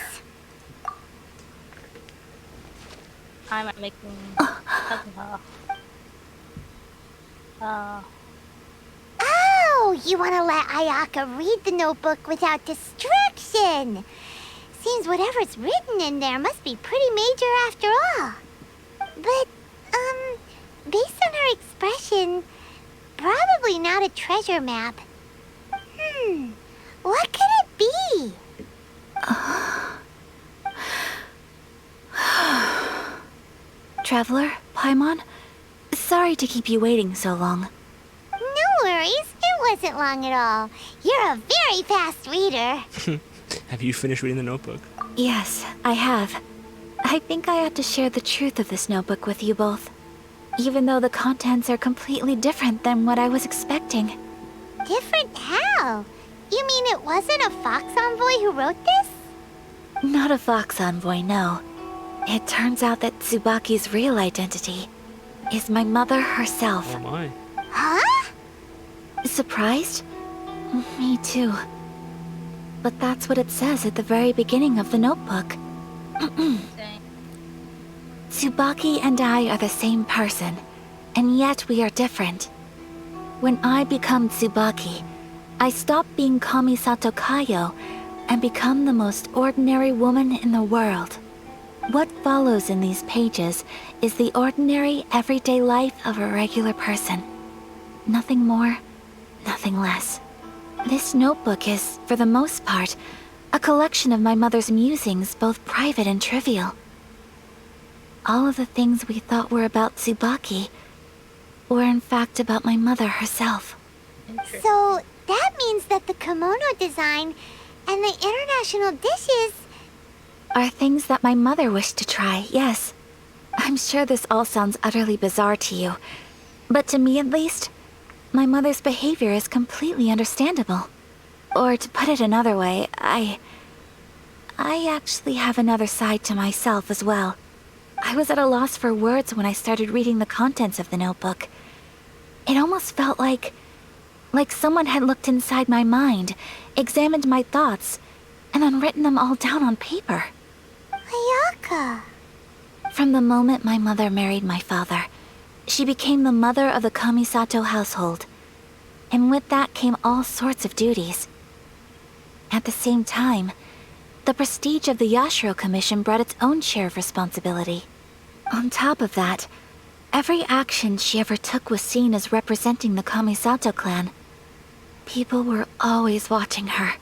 I'm making. Oh, you want to let Ayaka read the notebook without distraction. Seems whatever's written in there must be pretty major after all. But, based on her expression, probably not a treasure map. What could it be? Traveler, Paimon, sorry to keep you waiting so long. No worries, it wasn't long at all. You're a very fast reader. Have you finished reading the notebook? Yes, I have. I think I ought to share the truth of this notebook with you both. Even though the contents are completely different than what I was expecting. Different how? You mean it wasn't a Fox Envoy who wrote this? Not a Fox Envoy, no. It turns out that Tsubaki's real identity is my mother herself. Oh my. Huh? Surprised? Me too. But that's what it says at the very beginning of the notebook. Tsubaki and I are the same person, and yet we are different. When I become Tsubaki, I stop being Kamisato Kayo and become the most ordinary woman in the world. What follows in these pages is the ordinary, everyday life of a regular person. Nothing more, nothing less. This notebook is, for the most part, a collection of my mother's musings, both private and trivial. All of the things we thought were about Tsubaki were in fact about my mother herself. So that means that the kimono design and the international dishes Are things that my mother wished to try, yes. I'm sure this all sounds utterly bizarre to you, but to me at least, my mother's behavior is completely understandable. Or to put it another way, I actually have another side to myself as well. I was at a loss for words when I started reading the contents of the notebook. It almost felt like someone had looked inside my mind, examined my thoughts, and then written them all down on paper. Ayaka. From the moment my mother married my father, she became the mother of the Kamisato household. And with that came all sorts of duties. At the same time, the prestige of the Yashiro Commission brought its own share of responsibility. On top of that, every action she ever took was seen as representing the Kamisato clan. People were always watching her.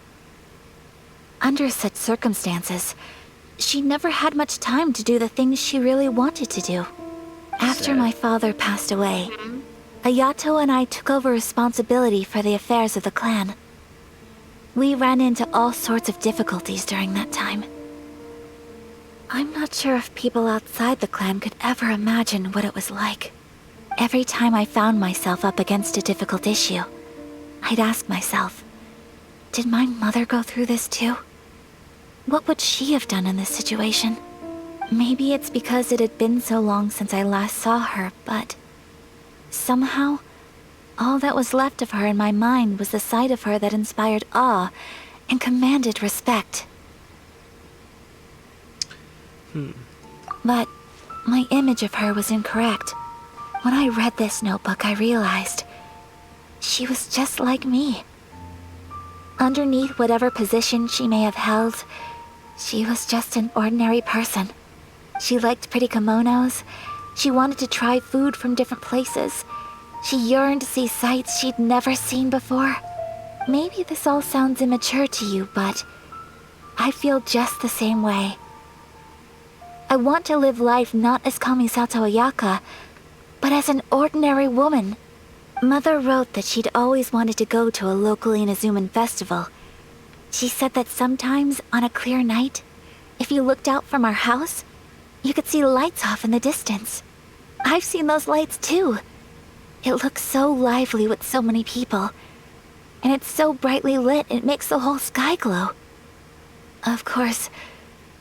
Under such circumstances, she never had much time to do the things she really wanted to do. After my father passed away, Ayato and I took over responsibility for the affairs of the clan. We ran into all sorts of difficulties during that time. I'm not sure if people outside the clan could ever imagine what it was like. Every time I found myself up against a difficult issue, I'd ask myself, did my mother go through this too? What would she have done in this situation? Maybe it's because it had been so long since I last saw her, but somehow, all that was left of her in my mind was the side of her that inspired awe and commanded respect. But my image of her was incorrect. When I read this notebook, I realized she was just like me. Underneath whatever position she may have held, She was just an ordinary person. She liked pretty kimonos. She wanted to try food from different places. She yearned to see sights she'd never seen before. Maybe this all sounds immature to you, but I feel just the same way. I want to live life not as Kamisato Ayaka, but as an ordinary woman. Mother wrote that she'd always wanted to go to a local Inazuman festival. She said that sometimes, on a clear night, if you looked out from our house, you could see lights off in the distance. I've seen those lights too. It looks so lively with so many people. And it's so brightly lit, it makes the whole sky glow. Of course,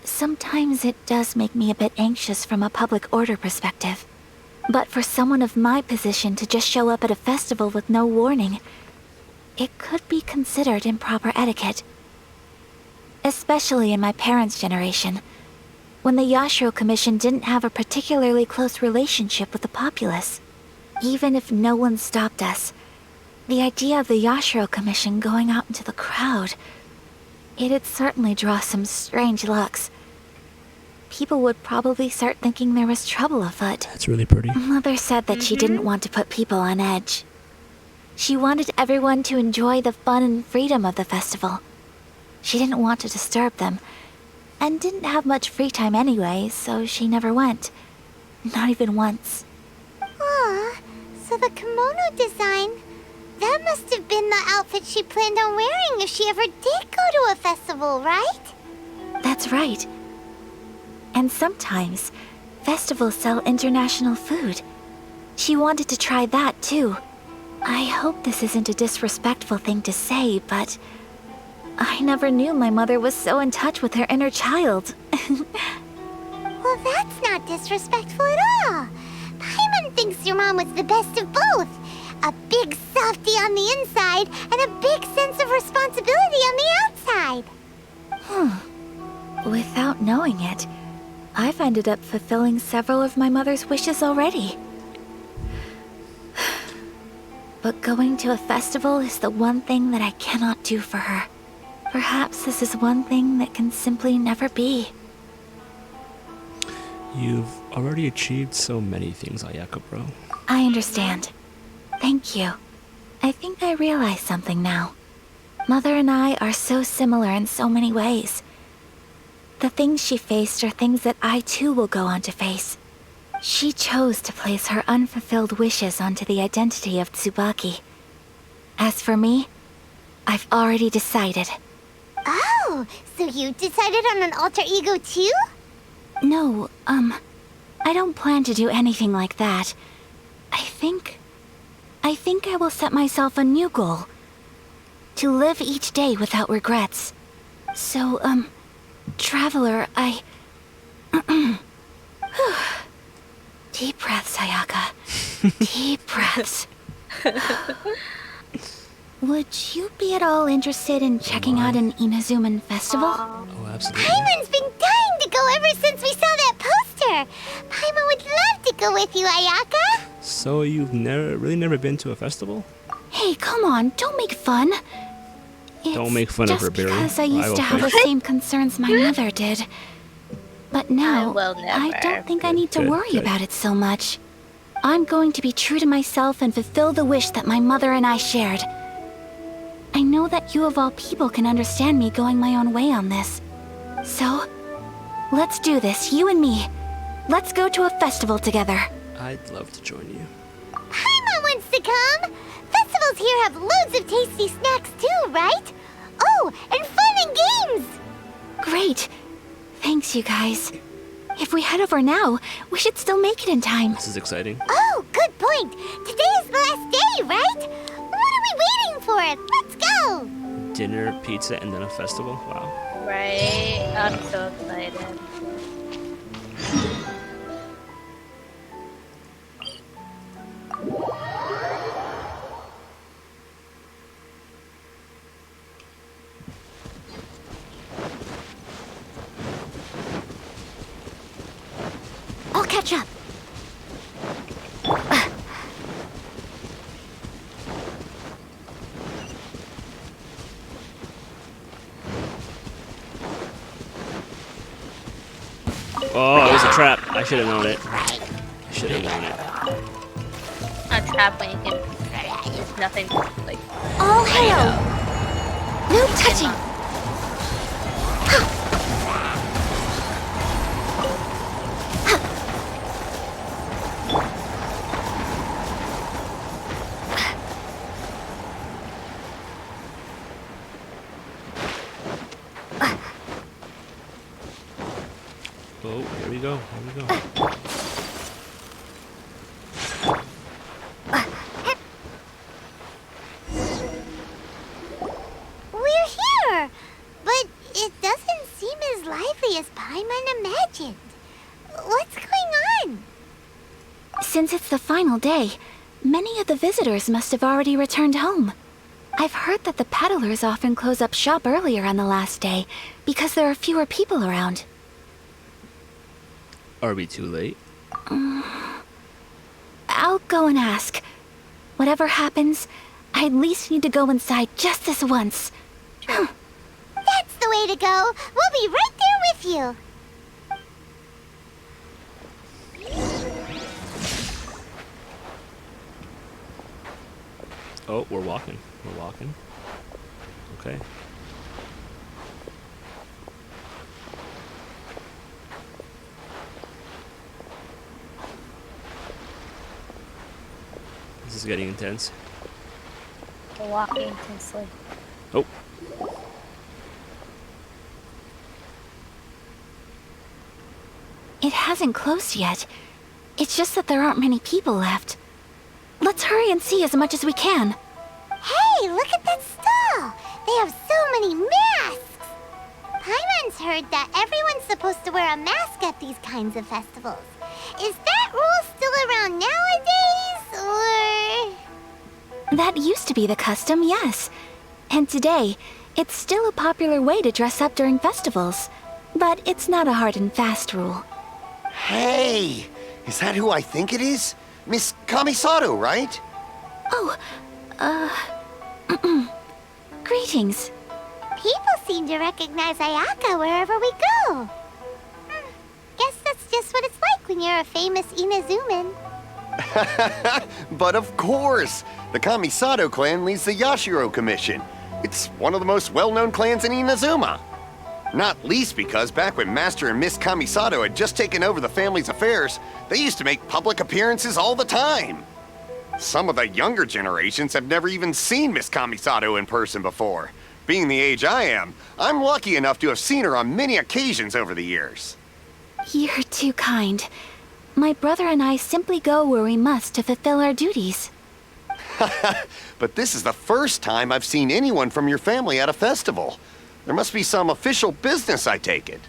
sometimes it does make me a bit anxious from a public order perspective. But for someone of my position to just show up at a festival with no warning, it could be considered improper etiquette. Especially in my parents' generation, when the Yashiro Commission didn't have a particularly close relationship with the populace. Even if no one stopped us, the idea of the Yashiro Commission going out into the crowd, it'd certainly draw some strange looks. People would probably start thinking there was trouble afoot. That's really pretty. Mother said that she didn't want to put people on edge. She wanted everyone to enjoy the fun and freedom of the festival. She didn't want to disturb them, and didn't have much free time anyway, so she never went. Not even once. Aw, so the kimono design, that must have been the outfit she planned on wearing if she ever did go to a festival, right? That's right. And sometimes, festivals sell international food. She wanted to try that too. I hope this isn't a disrespectful thing to say, but I never knew my mother was so in touch with her inner child. Well, that's not disrespectful at all. Paimon thinks your mom was the best of both. A big softie on the inside and a big sense of responsibility on the outside. Without knowing it, I've ended up fulfilling several of my mother's wishes already. But going to a festival is the one thing that I cannot do for her. Perhaps this is one thing that can simply never be. You've already achieved so many things, Ayaka, bro. I understand. Thank you. I think I realize something now. Mother and I are so similar in so many ways. The things she faced are things that I too will go on to face. She chose to place her unfulfilled wishes onto the identity of Tsubaki. As for me, I've already decided. Oh, so you decided on an alter ego too? No, I don't plan to do anything like that. I think I will set myself a new goal. To live each day without regrets. So, Traveler, Deep breaths, Ayaka. Deep breaths. Would you be at all interested in checking out an Inazuman festival? Oh, absolutely. Paimon's been dying to go ever since we saw that poster. Paimon would love to go with you, Ayaka. So you've really never been to a festival? Hey, come on, don't make fun. Don't make fun of her, Barry. Just because I used to have the same concerns my mother did. But now, I don't think I need to worry about it so much. I'm going to be true to myself and fulfill the wish that my mother and I shared. I know that you of all people can understand me going my own way on this. So, let's do this, you and me. Let's go to a festival together. I'd love to join you. Paimon wants to come. Festivals here have loads of tasty snacks too, right? Oh, and fun and games. Great. Thanks, you guys. If we head over now, we should still make it in time. This is exciting. Oh, good point. Today is the last day, right? What are we waiting for? Let's go. Dinner, pizza, and then a festival? Wow. Right? I'm so excited. I'll catch up. I should have known it. I should have known it. A trap when you can. It's nothing like. All hail! No touching! Oh, here we go. Here we go. We're here! But it doesn't seem as lively as Paimon imagined. What's going on? Since it's the final day, many of the visitors must have already returned home. I've heard that the peddlers often close up shop earlier on the last day because there are fewer people around. Are we too late? I'll go and ask. Whatever happens, I at least need to go inside just this once. That's the way to go. We'll be right there with you. Oh, we're walking. We're walking. Okay. This is getting intense. We're walking intensely. Oh. It hasn't closed yet. It's just that there aren't many people left. Let's hurry and see as much as we can. Hey, look at that stall! They have so many masks! Paimon's heard that everyone's supposed to wear a mask at these kinds of festivals. Is that rule still around nowadays, or...? That used to be the custom, yes. And today, it's still a popular way to dress up during festivals. But it's not a hard and fast rule. Hey! Is that who I think it is? Miss Kamisato, right? Oh, greetings. People seem to recognize Ayaka wherever we go. Guess that's just what it's like when you're a famous Inazuman. But of course! The Kamisato clan leads the Yashiro Commission. It's one of the most well-known clans in Inazuma. Not least because back when Master and Miss Kamisato had just taken over the family's affairs, they used to make public appearances all the time. Some of the younger generations have never even seen Miss Kamisato in person before. Being the age I am, I'm lucky enough to have seen her on many occasions over the years. You're too kind. My brother and I simply go where we must to fulfill our duties. But this is the first time I've seen anyone from your family at a festival. There must be some official business, I take it.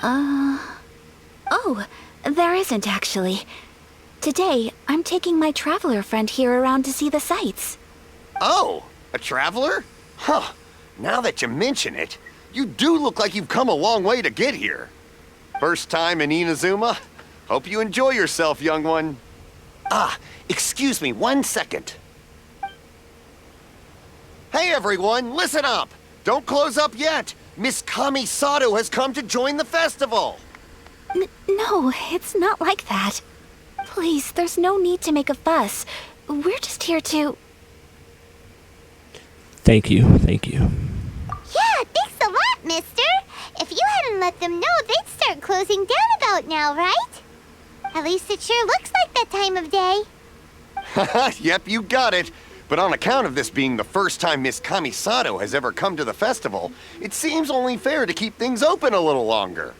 Oh, there isn't actually. Today, I'm taking my traveler friend here around to see the sights. Oh, a traveler? Huh. Now that you mention it, you do look like you've come a long way to get here. First time in Inazuma? Hope you enjoy yourself, young one. Ah, excuse me 1 second. Hey everyone, listen up! Don't close up yet! Miss Kamisato has come to join the festival! No, it's not like that. Please, there's no need to make a fuss. We're just here to... Thank you. Thank you. Yeah, thanks a lot, mister. If you hadn't let them know, they'd start closing down about now, right? At least it sure looks like that time of day. Yep, you got it. But on account of this being the first time Miss Kamisato has ever come to the festival, it seems only fair to keep things open a little longer.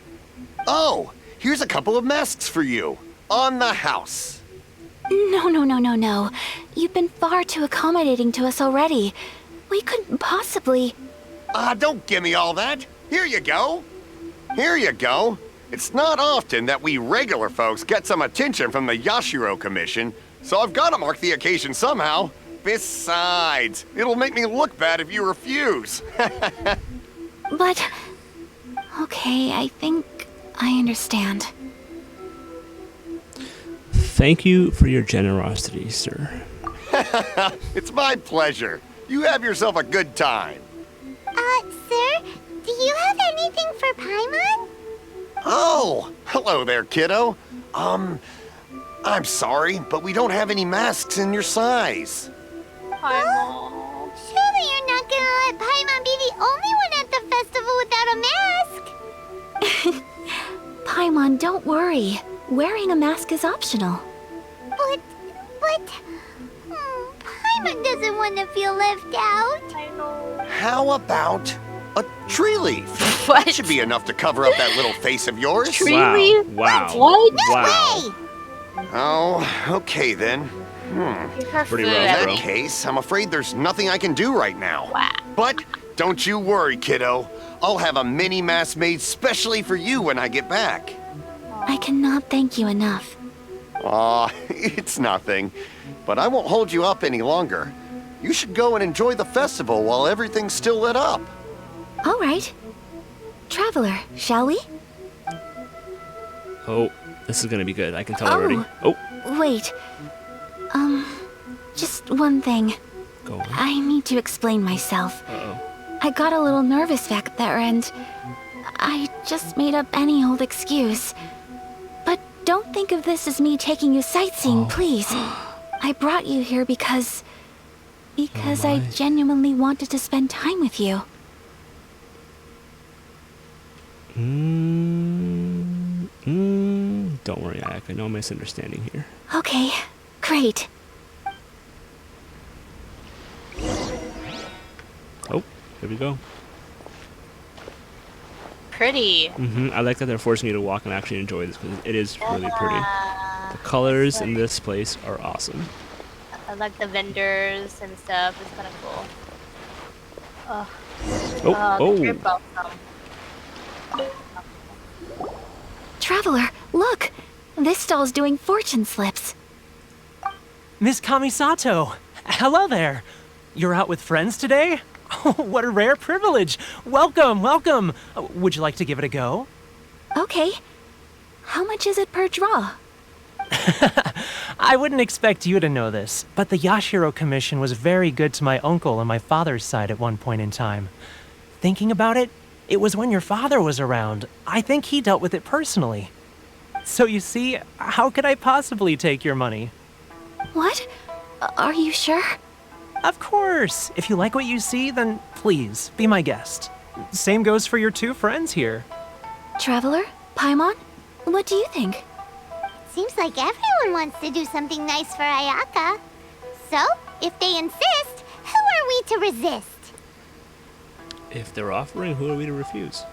Oh, here's a couple of masks for you. On the house. No. You've been far too accommodating to us already. We couldn't possibly... Don't give me all that. Here you go. Here you go. It's not often that we regular folks get some attention from the Yashiro Commission, so I've got to mark the occasion somehow. Besides, it'll make me look bad if you refuse. But... Okay, I think I understand. Thank you for your generosity, sir. It's my pleasure. You have yourself a good time. Sir, do you have anything for Paimon? Oh, hello there, kiddo. I'm sorry, but we don't have any masks in your size. Paimon. Surely you're not gonna let Paimon be the only one at the festival without a mask? Paimon, don't worry. Wearing a mask is optional. But... Paimon doesn't want to feel left out. I know. How about a tree leaf? What? That should be enough to cover up that little face of yours. Tree Wow. leaf? Wow. What? Wow. Way! Oh, okay then. Give her Pretty food. rough, In that bro. case, I'm afraid there's nothing I can do right now. Wow. But don't you worry, kiddo. I'll have a mini mask made specially for you when I get back. I cannot thank you enough. Aw, it's nothing. But I won't hold you up any longer. You should go and enjoy the festival while everything's still lit up. All right. Traveler, shall we? Oh, this is gonna be good. I can tell already. Oh, Wait. Just one thing. go on. I need to explain myself. Uh-oh. I got a little nervous back there and I just made up any old excuse. But don't think of this as me taking you sightseeing, please. I brought you here because I genuinely wanted to spend time with you. Don't worry, Ayaka. No misunderstanding here. Okay, great. Oh, here we go. Pretty. I like that they're forcing you to walk and actually enjoy this because it is really pretty. The colors in this place are awesome. I like the vendors and stuff. It's kind of cool. Oh, The oh. trip blossom. Traveler, look! This stall's doing fortune slips. Miss Kamisato, hello there. You're out with friends today? Oh, what a rare privilege. Welcome, welcome. Would you like to give it a go? Okay. How much is it per draw? I wouldn't expect you to know this, but the Yashiro Commission was very good to my uncle on my father's side at one point in time. Thinking about it, it was when your father was around. I think he dealt with it personally. So you see, how could I possibly take your money? What? Are you sure? Of course. If you like what you see, then please, be my guest. Same goes for your two friends here. Traveler? Paimon? What do you think? Seems like everyone wants to do something nice for Ayaka. So, if they insist, who are we to resist? If they're offering, who are we to refuse?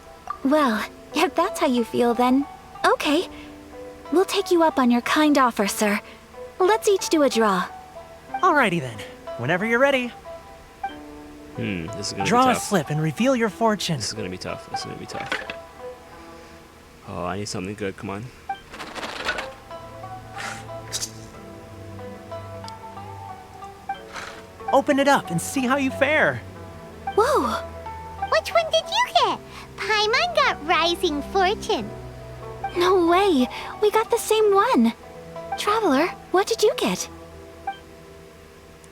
Well, if that's how you feel, then okay. We'll take you up on your kind offer, sir. Let's each do a draw. Alrighty then. Whenever you're ready, This is gonna draw be a tough. slip and reveal your fortune. This is gonna be tough. This is gonna be tough. Oh, I need something good. Come on. Open it up and see how you fare. Whoa! Which one did you get? Paimon got Rising Fortune. No way! We got the same one! Traveler, what did you get?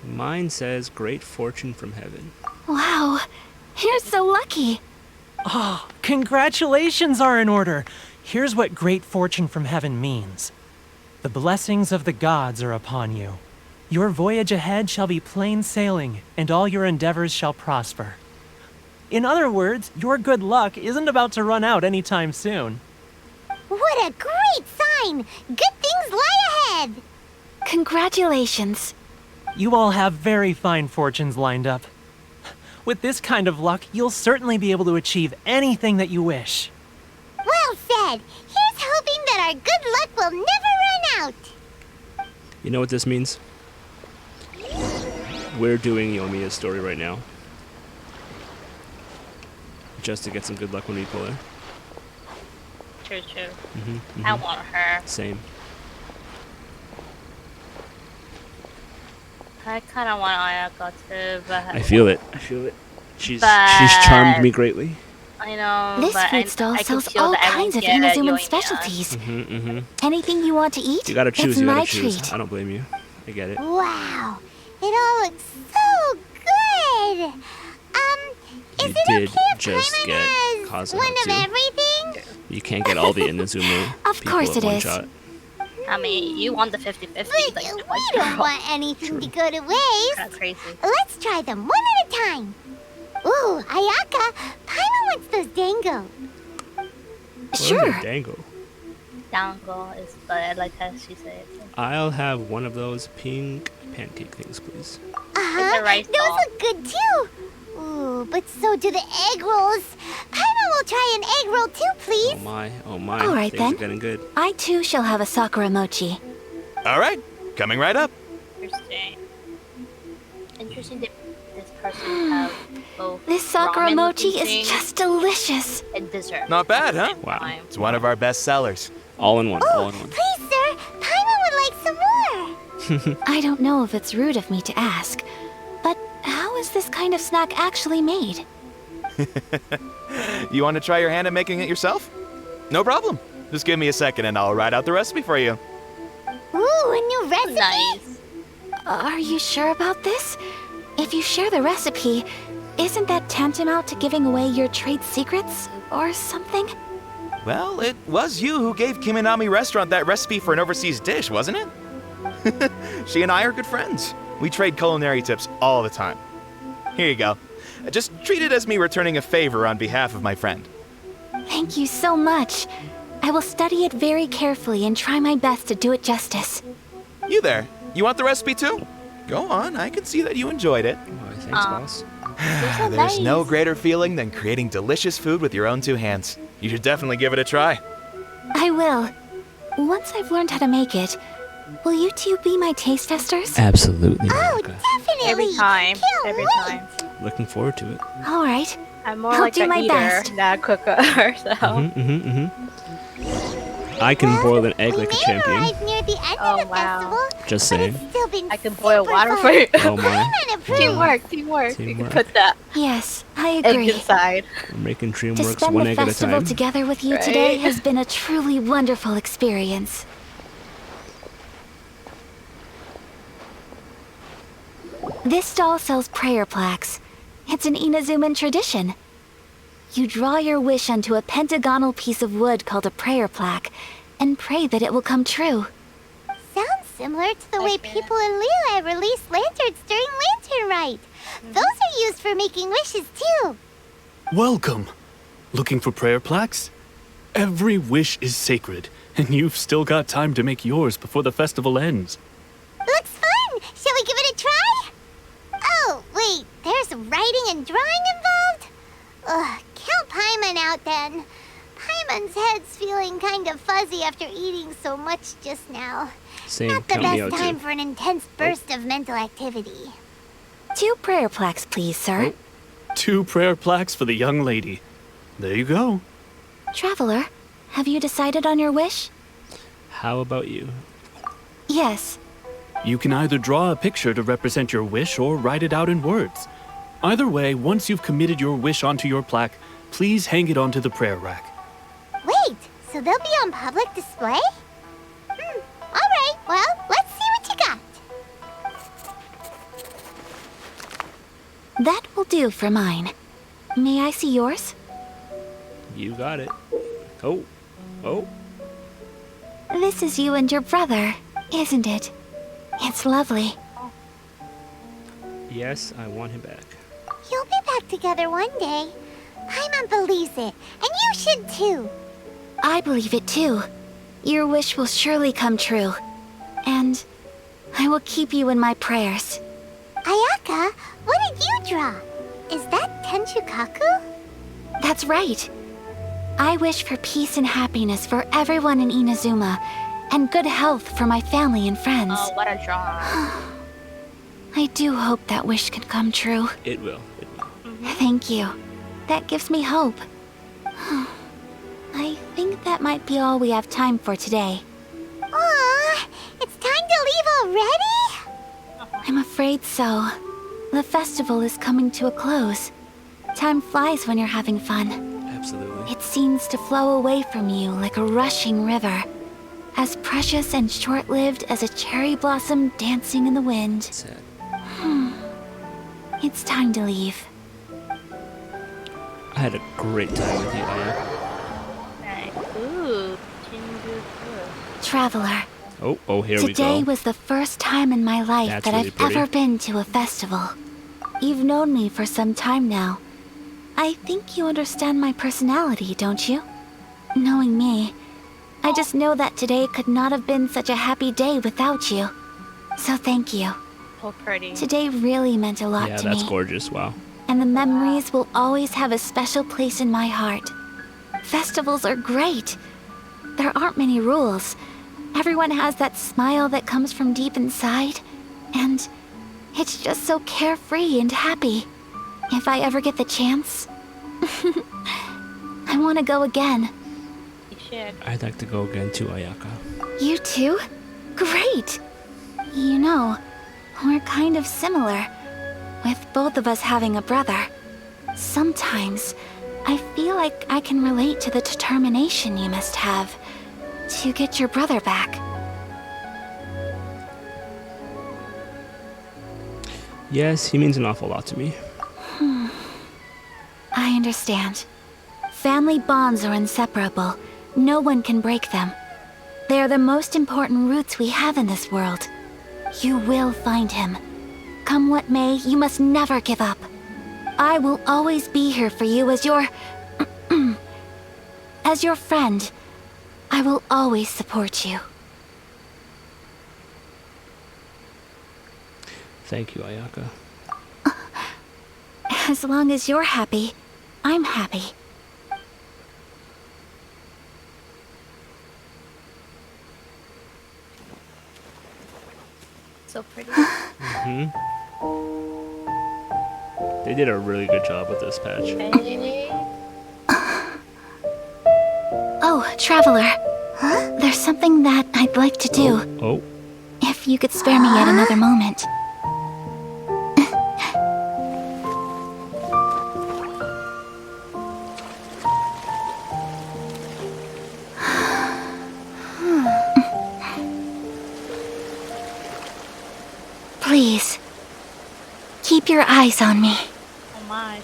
Mine says great fortune from heaven. Wow! You're so lucky! Oh, congratulations are in order. Here's what great fortune from heaven means. The blessings of the gods are upon you. Your voyage ahead shall be plain sailing, and all your endeavors shall prosper. In other words, your good luck isn't about to run out anytime soon. What a great sign! Good things lie ahead! Congratulations! You all have very fine fortunes lined up. With this kind of luck, you'll certainly be able to achieve anything that you wish. Well said! Here's hoping that our good luck will never run out! You know what this means? We're doing Yomiya's story right now. Just to get some good luck when we pull her. True. I want her. Same. I kind of want Ayaka too, but I feel it. I feel it. She's But- charmed me greatly. I know. This but food stall I can sells feel all that I kinds of won't get Inazuman Yoimiya. specialties. Anything you want to eat, You gotta choose. it's You my gotta choose. treat. I don't blame you. I get it. Wow! It all looks so good! Is You it did okay if just Paimon get has Kazuha one of too. everything? You can't get all the Inazuma Of people course at it one is. shot. I mean, you want the 50-50. But Like, we don't want anything to go to Kind waste. of crazy. Let's try them one at a time. Ooh, Ayaka, Paimon wants those dango. Sure. Dango. Dango is, but I like how she said it. I'll have one of those pink pancake things, please. Uh-huh, rice those ball. look good too. Ooh, but so do the egg rolls. Paimon will try an egg roll too, please. Oh my. All right, Things then. are getting good. I too shall have a Sakura mochi. All right, coming right up. Interesting. Interesting that this person have both This Sakura ramen mochi looking is thing just delicious. and dessert. Not bad, huh? Wow. Time. It's one of our best sellers. All in one. Oh, All in one. please, sir. Paimon would like some more. I don't know if it's rude of me to ask, but how is this kind of snack actually made? You want to try your hand at making it yourself? No problem. Just give me a second and I'll write out the recipe for you. Ooh, a new recipe. Nice. Are you sure about this? If you share the recipe, isn't that tantamount to giving away your trade secrets or something? Well, it was you who gave Kiminami Restaurant that recipe for an overseas dish, wasn't it? She and I are good friends. We trade culinary tips all the time. Here you go. Just treat it as me returning a favor on behalf of my friend. Thank you so much. I will study it very carefully and try my best to do it justice. You there, you want the recipe too? Go on, I can see that you enjoyed it. Oh, thanks, boss. There's no greater feeling than creating delicious food with your own two hands. You should definitely give it a try. I will. Once I've learned how to make it, will you two be my taste testers? Absolutely. Oh, Ayaka. definitely. Every time. Can't Every wait. time. Looking forward to it. All right. I'm more I'll like do a my eater, best. not a cooker. So. I can boil an egg we like a may have champion. arrived near the end Oh, of the wow. festival, Just but saying. it's still been I can boil super water fun. for you. Oh my. Paimon approved. Teamwork. You Teamwork. can put that Yes, I egg agree. inside. We're making To DreamWorks spend one the egg at a festival time. together with you Right? today has been a truly wonderful experience. This stall sells prayer plaques. It's an Inazuman tradition. You draw your wish onto a pentagonal piece of wood called a prayer plaque and pray that it will come true. Sounds similar to the way Okay. people in Liyue release lanterns during Lantern Rite. Those are used for making wishes too. Welcome. Looking for prayer plaques? Every wish is sacred, and you've still got time to make yours before the festival ends. Looks fun. Shall we give it a try? Oh, wait. There's writing and drawing involved? Ugh, count Paimon out then. Paimon's head's feeling kind of fuzzy after eating so much just now. Same. Not the Count me best out time too. for an intense burst of mental activity. 2 prayer plaques, please, sir. 2 prayer plaques for the young lady. There you go. Traveler, have you decided on your wish? How about you? Yes. You can either draw a picture to represent your wish or write it out in words. Either way, once you've committed your wish onto your plaque, please hang it onto the prayer rack. Wait, so they'll be on public display? Alright, well, let's see what you got. That will do for mine. May I see yours? You got it. Oh. Oh. This is you and your brother, isn't it? It's lovely. Yes, I want him back. You'll be back together one day. Paimon believes it, and you should too. I believe it too. Your wish will surely come true. And I will keep you in my prayers. Ayaka, what did you draw? Is that Tenchukaku? That's right. I wish for peace and happiness for everyone in Inazuma, and good health for my family and friends. Oh, what a drawing. I do hope that wish can come true. It will. It will. Thank you. That gives me hope. I think that might be all we have time for today. Aw, it's time to leave already? I'm afraid so. The festival is coming to a close. Time flies when you're having fun. Absolutely. It seems to flow away from you like a rushing river. As precious and short-lived as a cherry blossom dancing in the wind. Sad. It's time to leave. I had a great time with you, Ayaka. Nice. Ooh, Shinjuku. Traveler, Oh, here we go. Today was the first time in my life That's that really I've pretty. ever been to a festival. You've known me for some time now. I think you understand my personality, don't you? Knowing me, I just know that today could not have been such a happy day without you. So thank you. So pretty. Today really meant a lot Yeah, to me. that's gorgeous. Wow. And the memories will always have a special place in my heart. Festivals are great. There aren't many rules. Everyone has that smile that comes from deep inside. And it's just so carefree and happy. If I ever get the chance, I want to go again. You should. I'd like to go again too, Ayaka. You too? Great! You know, we're kind of similar, with both of us having a brother. Sometimes, I feel like I can relate to the determination you must have to get your brother back. Yes, he means an awful lot to me. I understand. Family bonds are inseparable. No one can break them. They are the most important roots we have in this world. You will find him. Come what may, you must never give up. I will always be here for you as your... as your friend. I will always support you. Thank you, Ayaka. As long as you're happy, I'm happy. So pretty. They did a really good job with this patch. Oh, Traveler. There's something that I'd like to do. Oh. If you could spare me yet another moment. Please, keep your eyes on me. Oh my.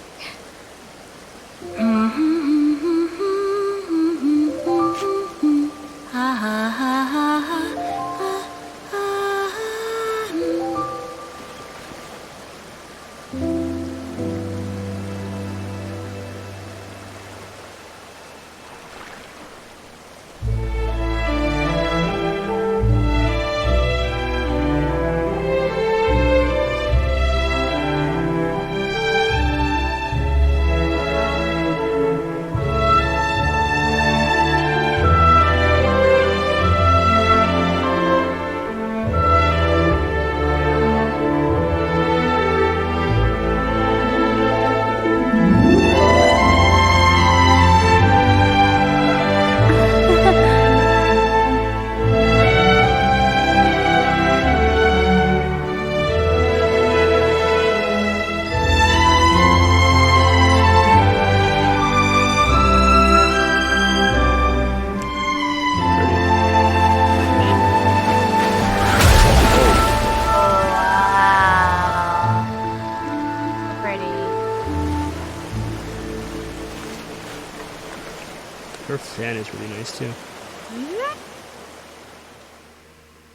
Her fan is really nice too.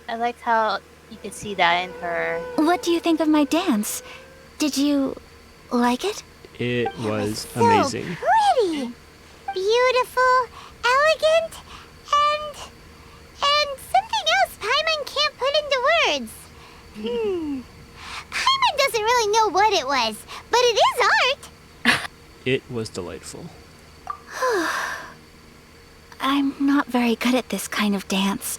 I liked how you could see that in her. What do you think of my dance? Did you like it? It was So amazing. pretty, beautiful, elegant, and something else Paimon can't put into words. Paimon doesn't really know what it was, but it is art. It was delightful. I'm not very good at this kind of dance.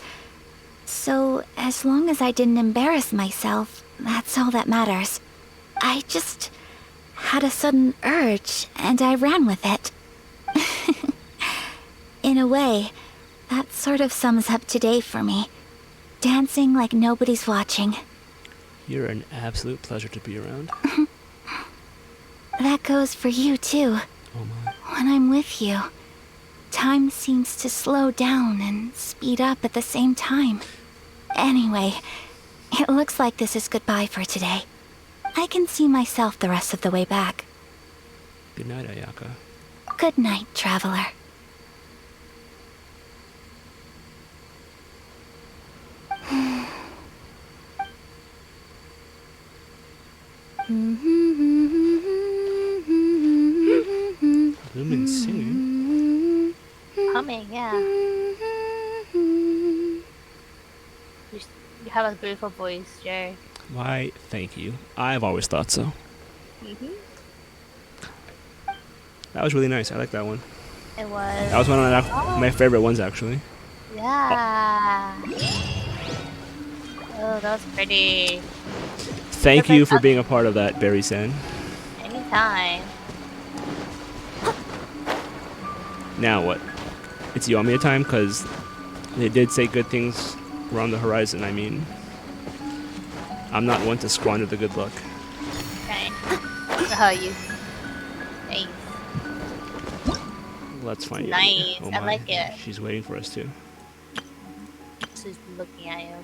So, as long as I didn't embarrass myself, that's all that matters. I just had a sudden urge, and I ran with it. In a way, that sort of sums up today for me. Dancing like nobody's watching. You're an absolute pleasure to be around. That goes for you, too. Oh my. When I'm with you, time seems to slow down and speed up at the same time. Anyway, it looks like this is goodbye for today. I can see myself the rest of the way back. Good night, Ayaka. Good night, traveler. Lumen's singing. Humming, yeah. You have a beautiful voice, Jerry. Why, thank you. I've always thought so. That was really nice. I like that one. It was. That was one of my favorite ones, actually. Yeah. Oh, that was pretty. Thank you for being a part of that, Berry-san. Anytime. Now what? It's Yomiya time, because they did say good things were on the horizon. I mean, I'm not one to squander the good luck. Okay. Oh, you. Nice. Let's find Nice. Yomiya. Oh I my. like it. She's waiting for us too. She's looking at you.